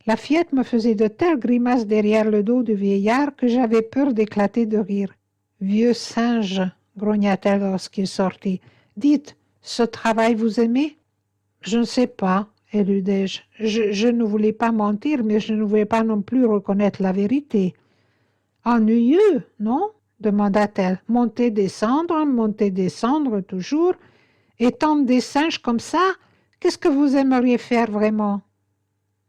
[SPEAKER 1] La fillette me faisait de telles grimaces derrière le dos du vieillard que j'avais peur d'éclater de rire. « Vieux singe » grogna-t-elle lorsqu'il sortit. « Dites, ce travail vous aimez ?»« Je ne sais pas. » éludai-je. Je ne voulais pas mentir, mais je ne voulais pas non plus reconnaître la vérité. Ennuyeux, non? Demanda-t-elle. Monter, descendre toujours, et tendre des singes comme ça, qu'est-ce que vous aimeriez faire vraiment?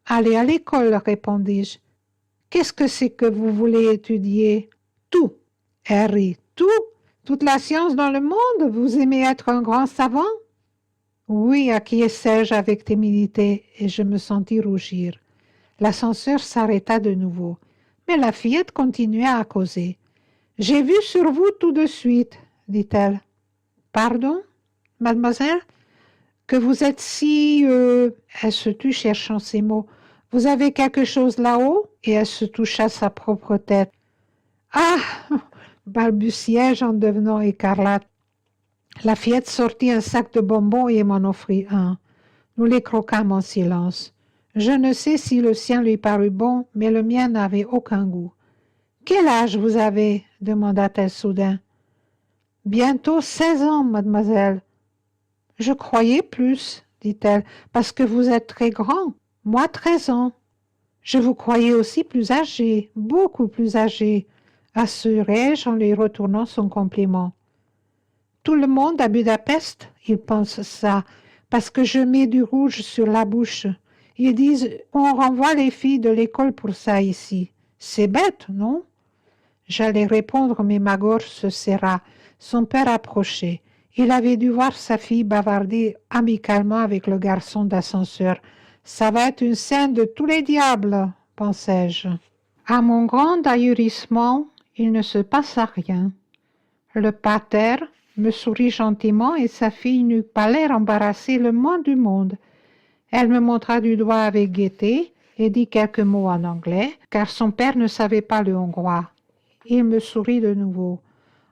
[SPEAKER 1] Aller à l'école, répondis-je. Qu'est-ce que c'est que vous voulez étudier? Tout. Harry, tout? Toute la science dans le monde? Vous aimez être un grand savant? Oui, acquiesçai-je avec timidité, et je me sentis rougir. L'ascenseur s'arrêta de nouveau, mais la fillette continua à causer. « J'ai vu sur vous tout de suite, dit-elle. « Pardon, mademoiselle? Que vous êtes si... Elle se tut cherchant ses mots. « Vous avez quelque chose là-haut? » Et elle se toucha sa propre tête. « Ah !» balbutiai-je en devenant écarlate. La fillette sortit un sac de bonbons et m'en offrit un. Nous les croquâmes en silence. Je ne sais si le sien lui parut bon, mais le mien n'avait aucun goût. « Quel âge vous avez ?» demanda-t-elle soudain. « Bientôt 16 ans, mademoiselle. »« Je croyais plus, dit-elle, parce que vous êtes très grand. Moi, 13 ans. »« Je vous croyais aussi plus âgé, beaucoup plus âgé, » assurai-je en lui retournant son compliment. Tout le monde à Budapest, il pense ça, parce que je mets du rouge sur la bouche. Ils disent, on renvoie les filles de l'école pour ça ici. C'est bête, non? J'allais répondre, mais ma gorge se serra. Son père approchait. Il avait dû voir sa fille bavarder amicalement avec le garçon d'ascenseur. Ça va être une scène de tous les diables, pensai-je. À mon grand ahurissement, il ne se passa rien. Le pater me sourit gentiment et sa fille n'eut pas l'air embarrassée le moins du monde. Elle me montra du doigt avec gaieté et dit quelques mots en anglais, car son père ne savait pas le hongrois. Il me sourit de nouveau.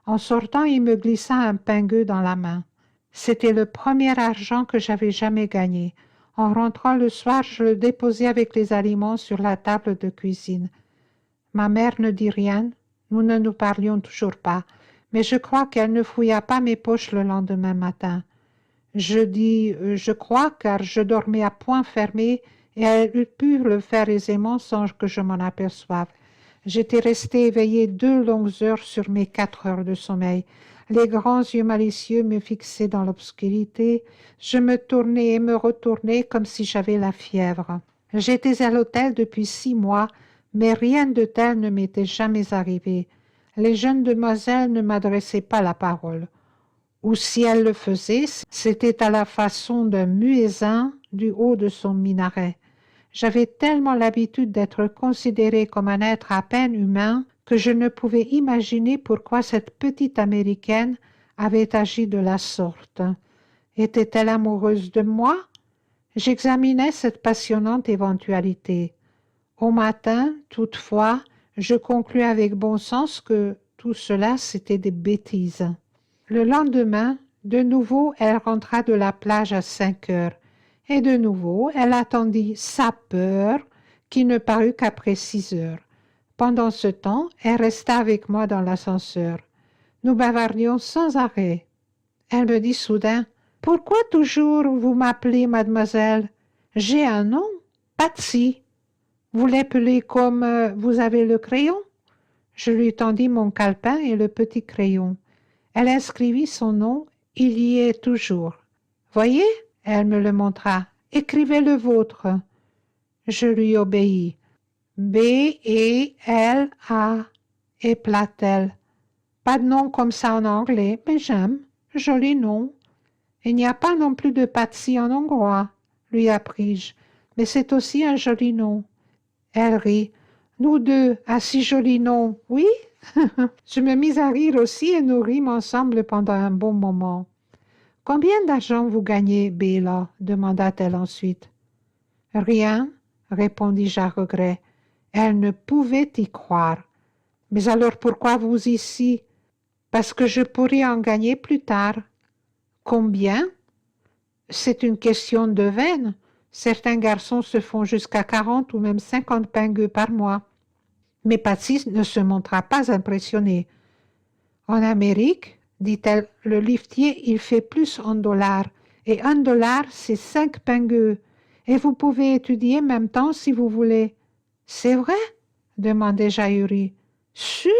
[SPEAKER 1] En sortant, il me glissa un pingueux dans la main. C'était le premier argent que j'avais jamais gagné. En rentrant le soir, je le déposai avec les aliments sur la table de cuisine. Ma mère ne dit rien, nous ne nous parlions toujours pas, mais je crois qu'elle ne fouilla pas mes poches le lendemain matin. Je dis je crois car je dormais à poings fermés et elle eût pu le faire aisément sans que je m'en aperçoive. J'étais restée éveillée 2 longues heures sur mes 4 heures de sommeil. Les grands yeux malicieux me fixaient dans l'obscurité. Je me tournais et me retournais comme si j'avais la fièvre. J'étais à l'hôtel depuis 6 mois, mais rien de tel ne m'était jamais arrivé. Les jeunes demoiselles ne m'adressaient pas la parole. Ou si elles le faisaient, c'était à la façon d'un muezzin du haut de son minaret. J'avais tellement l'habitude d'être considérée comme un être à peine humain que je ne pouvais imaginer pourquoi cette petite Américaine avait agi de la sorte. Était-elle amoureuse de moi? J'examinais cette passionnante éventualité. Au matin, toutefois, je conclus avec bon sens que tout cela, c'était des bêtises. Le lendemain, de nouveau, elle rentra de la plage à 5 heures. Et de nouveau, elle attendit sa peur, qui ne parut qu'après 6 heures. Pendant ce temps, elle resta avec moi dans l'ascenseur. Nous bavardions sans arrêt. Elle me dit soudain, « Pourquoi toujours vous m'appelez mademoiselle? J'ai un nom, Patsy. Vous l'appelez comme vous avez le crayon? » Je lui tendis mon calepin et le petit crayon. Elle inscrivit son nom, il y est toujours. « Voyez ?» Elle me le montra. « Écrivez le vôtre. » Je lui obéis. « B-E-L-A, et Platel. Pas de nom comme ça en anglais, mais j'aime. Joli nom. Il n'y a pas non plus de Patsy en hongrois, lui appris-je, mais c'est aussi un joli nom. » Elle rit. « Nous deux, à si joli nom, oui ?» Je me mis à rire aussi et nous rîmes ensemble pendant un bon moment. « Combien d'argent vous gagnez, Béla ?» demanda-t-elle ensuite. « Rien, » répondis-je à regret. Elle ne pouvait y croire. « Mais alors pourquoi vous ici? » « Parce que je pourrais en gagner plus tard. »« Combien? » ?»« C'est une question de veine. Certains garçons se font jusqu'à 40 ou même 50 pingueux par mois. » Mais Patsy ne se montra pas impressionnée. « En Amérique, dit-elle, le liftier, il fait plus en dollars, et $1, c'est 5 pingueux, et vous pouvez étudier en même temps si vous voulez. »« C'est vrai? » demandai-je ahurie. « Sûr,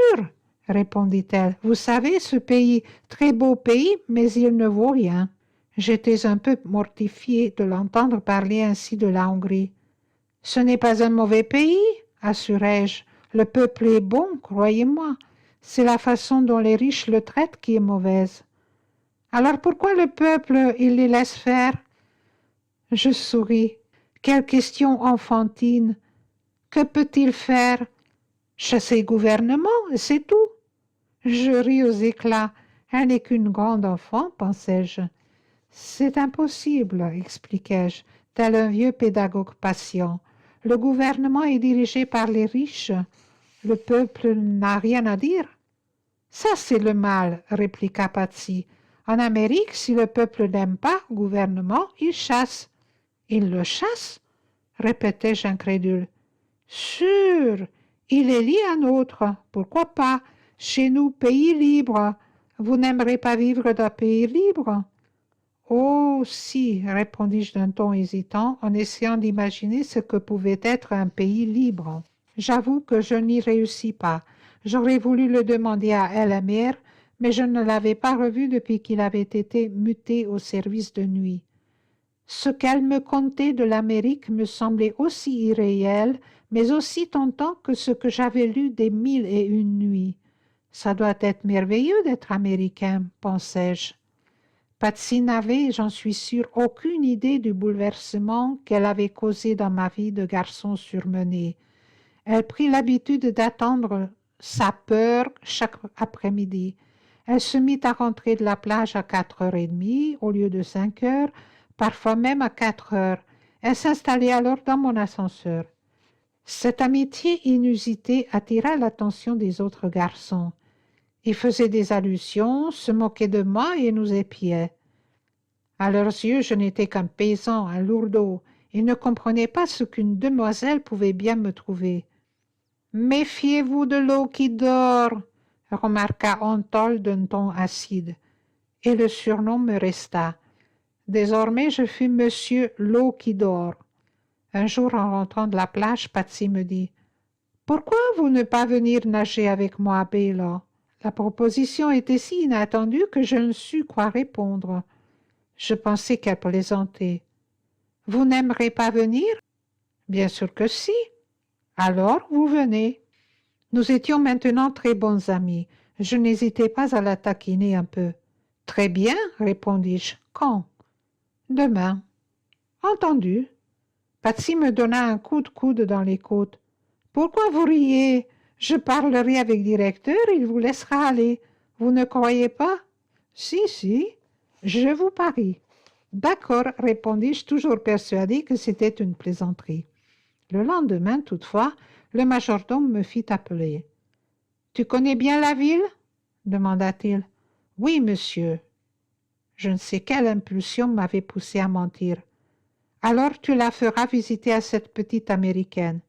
[SPEAKER 1] répondit-elle. Vous savez, ce pays, très beau pays, mais il ne vaut rien. » J'étais un peu mortifiée de l'entendre parler ainsi de la Hongrie. « Ce n'est pas un mauvais pays, assurai-je. Le peuple est bon, croyez-moi. C'est la façon dont les riches le traitent qui est mauvaise. » « Alors pourquoi le peuple, il les laisse faire? » Je souris. Quelle question enfantine. Que peut-il faire? Chasser le gouvernement, c'est tout. Je ris aux éclats. Elle n'est qu'une grande enfant, pensai-je. C'est impossible, expliquai-je, tel un vieux pédagogue patient. Le gouvernement est dirigé par les riches. Le peuple n'a rien à dire. Ça, c'est le mal, répliqua Patsy. En Amérique, si le peuple n'aime pas le gouvernement, il chasse. Il le chasse? Répétai-je incrédule. Sûr, il élit un autre. Pourquoi pas? Chez nous, pays libre. Vous n'aimerez pas vivre d'un pays libre? Oh, si, répondis-je d'un ton hésitant, en essayant d'imaginer ce que pouvait être un pays libre. J'avoue que je n'y réussis pas. J'aurais voulu le demander à Elmer, mais je ne l'avais pas revu depuis qu'il avait été muté au service de nuit. Ce qu'elle me contait de l'Amérique me semblait aussi irréel, mais aussi tentant que ce que j'avais lu des 1001 nuits. Ça doit être merveilleux d'être américain, pensai-je. Patsy n'avait, j'en suis sûre, aucune idée du bouleversement qu'elle avait causé dans ma vie de garçon surmené. Elle prit l'habitude d'attendre sa peur chaque après-midi. Elle se mit à rentrer de la plage à 4h30 au lieu de 5h, parfois même à 4h. Elle s'installait alors dans mon ascenseur. Cette amitié inusitée attira l'attention des autres garçons. Ils faisaient des allusions, se moquaient de moi et nous épiaient. À leurs yeux, je n'étais qu'un paysan, un lourdeau. Ils ne comprenaient pas ce qu'une demoiselle pouvait bien me trouver. « Méfiez-vous de l'eau qui dort » remarqua Antol d'un ton acide, et le surnom me resta. Désormais, je fus Monsieur l'eau qui dort. Un jour, en rentrant de la plage, Patsy me dit « Pourquoi vous ne pas venir nager avec moi à Béla ?» La proposition était si inattendue que je ne sus quoi répondre. Je pensais qu'elle plaisantait. « Vous n'aimerez pas venir ?»« Bien sûr que si. »« Alors, vous venez. » Nous étions maintenant très bons amis. Je n'hésitais pas à la taquiner un peu. « Très bien, répondis-je. Quand ?»« Demain. » Entendu. Patsy me donna un coup de coude dans les côtes. « Pourquoi vous riez? Je parlerai avec le directeur, il vous laissera aller. Vous ne croyez pas? »« Si, si, je vous parie. »« D'accord, répondis-je, toujours persuadé que c'était une plaisanterie. Le lendemain, toutefois, le majordome me fit appeler. « Tu connais bien la ville ?» demanda-t-il. « Oui, monsieur. » Je ne sais quelle impulsion m'avait poussé à mentir. « Alors tu la feras visiter à cette petite américaine. »«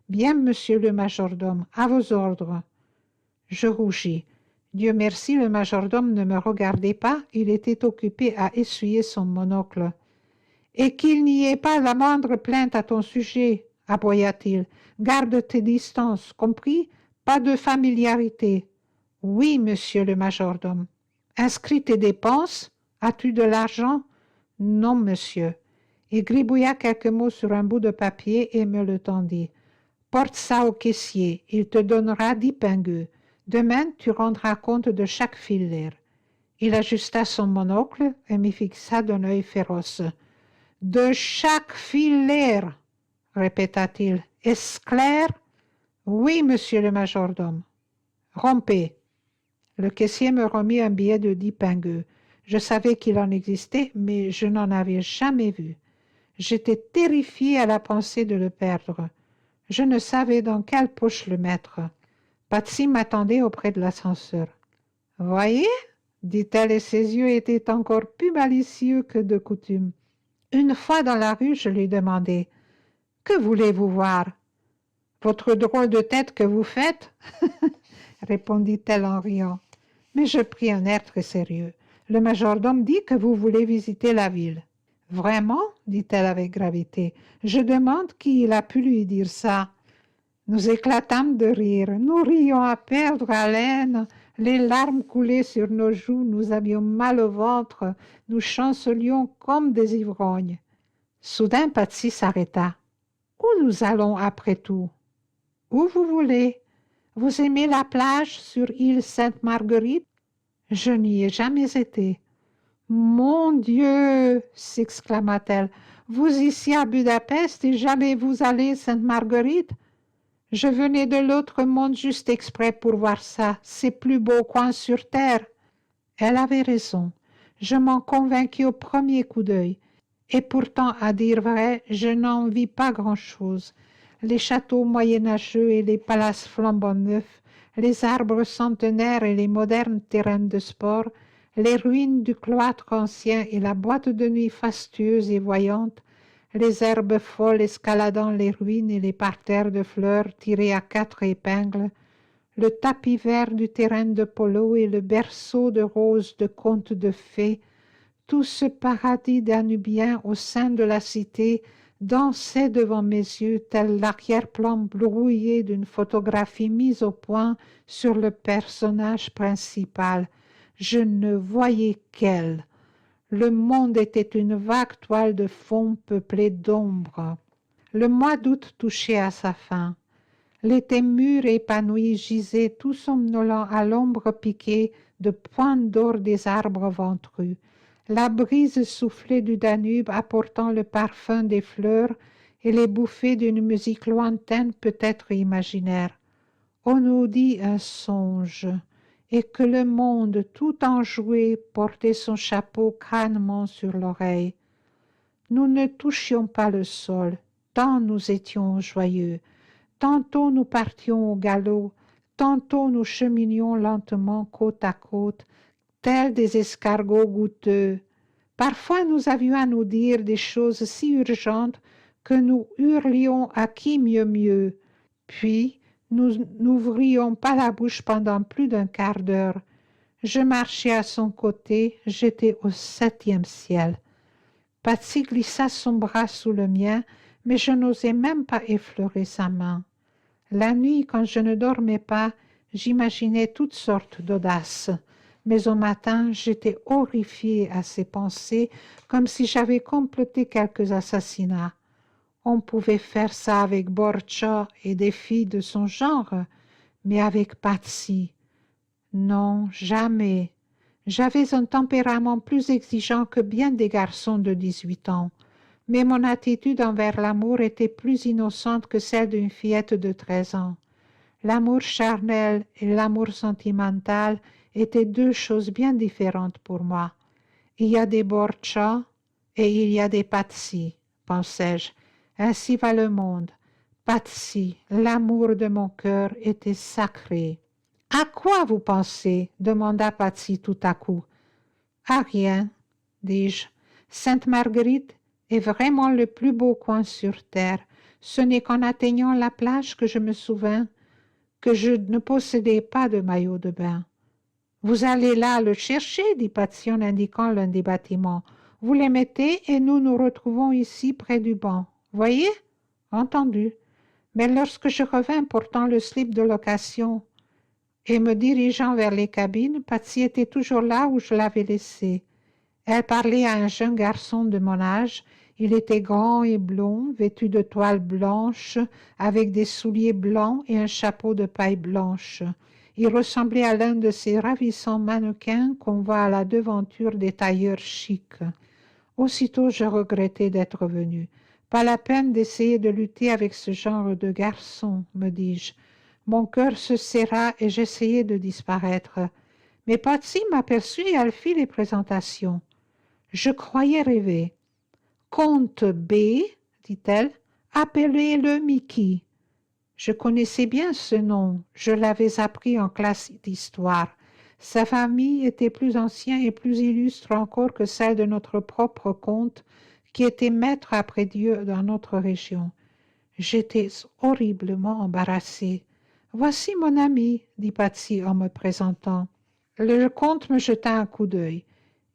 [SPEAKER 1] Bien, monsieur le majordome, à vos ordres. » Je rougis. Dieu merci, le majordome ne me regardait pas, il était occupé à essuyer son monocle. « Et qu'il n'y ait pas la moindre plainte à ton sujet, » aboya-t-il. « Garde tes distances, compris? Pas de familiarité. »« Oui, monsieur le majordome. »« Inscris tes dépenses. As-tu de l'argent? »« Non, monsieur. » Il gribouilla quelques mots sur un bout de papier et me le tendit. « Porte ça au caissier, il te donnera 10 pingues. Demain, tu rendras compte de chaque filaire. » Il ajusta son monocle et m'y fixa d'un œil féroce. « De chaque filaire, répéta-t-il. Est-ce clair? Oui, monsieur le majordome. Rompez. Le caissier me remit un billet de 10 pingues. Je savais qu'il en existait, mais je n'en avais jamais vu. J'étais terrifiée à la pensée de le perdre. Je ne savais dans quelle poche le mettre. Patsy m'attendait auprès de l'ascenseur. « Voyez ?» dit-elle, et ses yeux étaient encore plus malicieux que de coutume. Une fois dans la rue, je lui demandai « Que voulez-vous voir ?»« Votre drôle de tête que vous faites ?» répondit-elle en riant. Mais je pris un air très sérieux. « Le majordome dit que vous voulez visiter la ville. »« Vraiment ?» dit-elle avec gravité. « Je demande qui il a pu lui dire ça. » Nous éclatâmes de rire. Nous rions à perdre haleine. Les larmes coulaient sur nos joues. Nous avions mal au ventre. Nous chancelions comme des ivrognes. Soudain, Patsy s'arrêta. « Où nous allons après tout? »« Où vous voulez. Vous aimez la plage sur île Sainte-Marguerite? » « Je n'y ai jamais été. »« Mon Dieu !» s'exclama-t-elle. « Vous ici à Budapest et jamais vous allez Sainte-Marguerite? Je venais de l'autre monde juste exprès pour voir ça. C'est plus beau coin sur terre. » Elle avait raison. Je m'en convainquis au premier coup d'œil. Et pourtant, à dire vrai, je n'en vis pas grand-chose. Les châteaux moyenâgeux et les palaces flambant neufs, les arbres centenaires et les modernes terrains de sport, les ruines du cloître ancien et la boîte de nuit fastueuse et voyante, les herbes folles escaladant les ruines et les parterres de fleurs tirés à 4 épingles, le tapis vert du terrain de polo et le berceau de roses de contes de fées, tout ce paradis danubien au sein de la cité dansait devant mes yeux tel l'arrière-plan brouillé d'une photographie mise au point sur le personnage principal. Je ne voyais qu'elle. Le monde était une vague toile de fond peuplée d'ombres. Le mois d'août touchait à sa fin. L'été mûr et épanoui gisait tout somnolent à l'ombre piquée de pointes d'or des arbres ventrus. La brise soufflait du Danube apportant le parfum des fleurs et les bouffées d'une musique lointaine peut-être imaginaire. On nous dit un songe, et que le monde tout enjoué portait son chapeau crânement sur l'oreille. Nous ne touchions pas le sol, tant nous étions joyeux. Tantôt nous partions au galop, tantôt nous cheminions lentement côte à côte, tels des escargots goutteux. Parfois nous avions à nous dire des choses si urgentes que nous hurlions à qui mieux. Puis nous n'ouvrions pas la bouche pendant plus d'un quart d'heure. Je marchais à son côté, j'étais au 7e ciel. Patsy glissa son bras sous le mien, mais je n'osais même pas effleurer sa main. La nuit, quand je ne dormais pas, j'imaginais toutes sortes d'audaces, mais au matin, j'étais horrifiée à ces pensées, comme si j'avais comploté quelques assassinats. On pouvait faire ça avec Borcha et des filles de son genre, mais avec Patsy, non, jamais. J'avais un tempérament plus exigeant que bien des garçons de 18 ans, mais mon attitude envers l'amour était plus innocente que celle d'une fillette de 13 ans. L'amour charnel et l'amour sentimental étaient deux choses bien différentes pour moi. Il y a des Borcha et il y a des Patsy, pensais-je. Ainsi va le monde. Patsy, l'amour de mon cœur, était sacré. « À quoi vous pensez ?» demanda Patsy tout à coup. « À rien, dis-je. Sainte-Marguerite est vraiment le plus beau coin sur terre. Ce n'est qu'en atteignant la plage que je me souvins que je ne possédais pas de maillot de bain. »« Vous allez là le chercher, dit Patsy en indiquant l'un des bâtiments. Vous les mettez et nous nous retrouvons ici près du banc. Voyez ? Entendu. Mais lorsque je revins portant le slip de location et me dirigeant vers les cabines, Patsy était toujours là où je l'avais laissée. Elle parlait à un jeune garçon de mon âge. Il était grand et blond, vêtu de toile blanche, avec des souliers blancs et un chapeau de paille blanche. Il ressemblait à l'un de ces ravissants mannequins qu'on voit à la devanture des tailleurs chics. Aussitôt, je regrettai d'être venu. Pas la peine d'essayer de lutter avec ce genre de garçon, me dis-je. Mon cœur se serra et j'essayai de disparaître. Mais Patsy m'aperçut et elle fit les présentations. Je croyais rêver. « Comte B, dit-elle, appelez-le Mickey. » Je connaissais bien ce nom, je l'avais appris en classe d'histoire. Sa famille était plus ancienne et plus illustre encore que celle de notre propre comte, qui était maître après Dieu dans notre région. J'étais horriblement embarrassée. « Voici mon ami, dit Patsy en me présentant. Le comte me jeta un coup d'œil.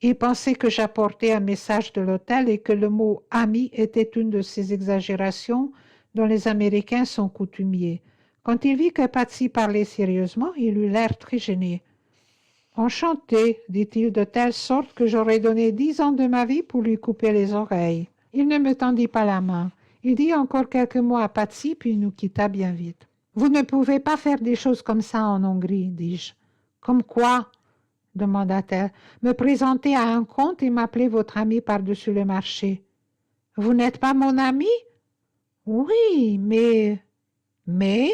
[SPEAKER 1] Il pensait que j'apportais un message de l'hôtel et que le mot « ami » était une de ces exagérations dont les Américains sont coutumiers. Quand il vit que Patsy parlait sérieusement, il eut l'air très gêné. « Enchanté, dit-il de telle sorte que j'aurais donné 10 ans de ma vie pour lui couper les oreilles. » Il ne me tendit pas la main. Il dit encore quelques mots à Patsy, puis nous quitta bien vite. « Vous ne pouvez pas faire des choses comme ça en Hongrie, dis-je. »« Comme quoi ?» demanda-t-elle. « Me présenter à un comte et m'appeler votre ami par-dessus le marché. »« Vous n'êtes pas mon ami ?»« Oui, mais... » « Mais... »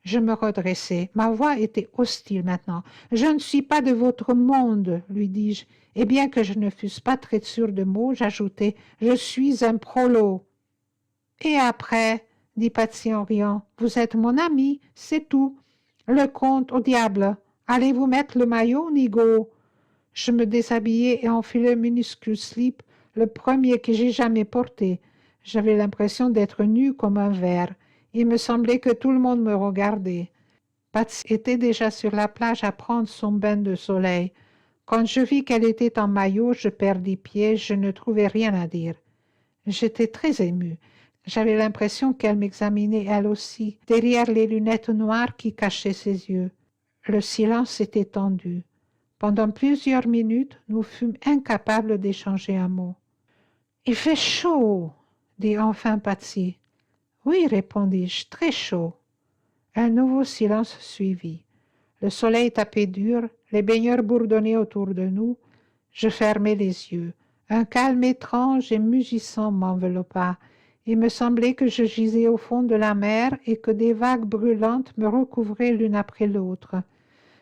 [SPEAKER 1] Je me redressai. Ma voix était hostile maintenant. « Je ne suis pas de votre monde, lui dis-je. Et bien que je ne fusse pas très sûre de mots, j'ajoutai « Je suis un prolo. »« Et après, dit Patsy en riant, vous êtes mon ami, c'est tout. Le comte, au diable. Allez-vous mettre le maillot, Nigo ?» Je me déshabillai et enfilai le minuscule slip, le premier que j'ai jamais porté. J'avais l'impression d'être nue comme un verre. Il me semblait que tout le monde me regardait. Patsy était déjà sur la plage à prendre son bain de soleil. Quand je vis qu'elle était en maillot, je perdis pied, je ne trouvais rien à dire. J'étais très émue. J'avais l'impression qu'elle m'examinait elle aussi, derrière les lunettes noires qui cachaient ses yeux. Le silence était tendu. Pendant plusieurs minutes, nous fûmes incapables d'échanger un mot. « Il fait chaud, dit enfin Patsy. « Oui, répondis-je, très chaud. » Un nouveau silence suivit. Le soleil tapait dur, les baigneurs bourdonnaient autour de nous. Je fermai les yeux. Un calme étrange et mugissant m'enveloppa. Il me semblait que je gisais au fond de la mer et que des vagues brûlantes me recouvraient l'une après l'autre.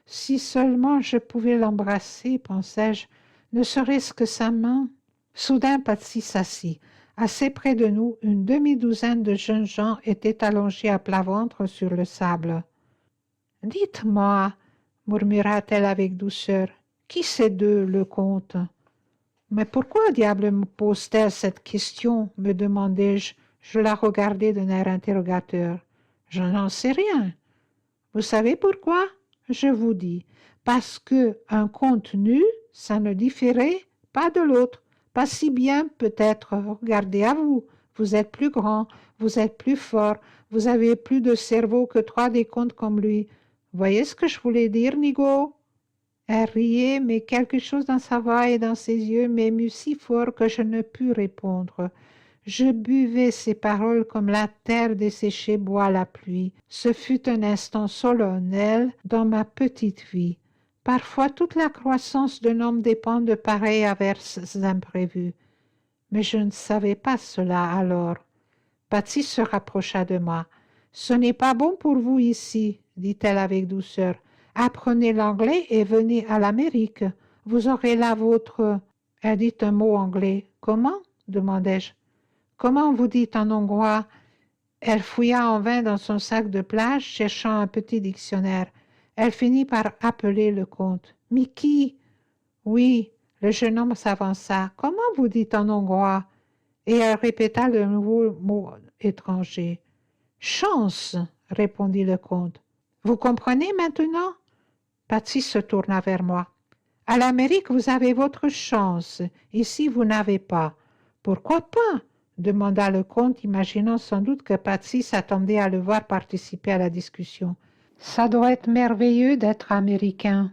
[SPEAKER 1] Si seulement je pouvais l'embrasser, pensai-je, ne serait-ce que sa main. Soudain, Patsy s'assit. Assez près de nous, une demi-douzaine de jeunes gens étaient allongés à plat ventre sur le sable. « Dites-moi, murmura-t-elle avec douceur, qui c'est d'eux, le comte ?»« Mais pourquoi diable me pose-t-elle cette question ?» me demandai-je. Je la regardai d'un air interrogateur. « Je n'en sais rien. »« Vous savez pourquoi ? » Je vous dis. Parce que un comte nu, ça ne différait pas de l'autre. Pas si bien, peut-être. Regardez à vous. Vous êtes plus grand, vous êtes plus fort, vous avez plus de cerveau que 3 des comtes comme lui. Voyez ce que je voulais dire, Nigaud? Elle riait, mais quelque chose dans sa voix et dans ses yeux m'émut si fort que je ne pus répondre. Je buvais ces paroles comme la terre desséchée boit la pluie. Ce fut un instant solennel dans ma petite vie. Parfois, toute la croissance d'un homme dépend de pareils averses imprévues. Mais je ne savais pas cela alors. Patsy se rapprocha de moi. « Ce n'est pas bon pour vous ici, dit-elle avec douceur. Apprenez l'anglais et venez à l'Amérique. Vous aurez là votre... » Elle dit un mot anglais. « Comment ?» demandai-je. « Comment vous dites en hongrois ?» Elle fouilla en vain dans son sac de plage, cherchant un petit dictionnaire. Elle finit par appeler le comte. « Mickey !»« Oui. » Le jeune homme s'avança. « Comment vous dites en hongrois ?» Et elle répéta le nouveau mot étranger. « Chance !» répondit le comte. « Vous comprenez maintenant ?» Patsy se tourna vers moi. « À l'Amérique, vous avez votre chance. Ici, vous n'avez pas. »« Pourquoi pas ?» demanda le comte, imaginant sans doute que Patsy s'attendait à le voir participer à la discussion. « Ça doit être merveilleux d'être américain. »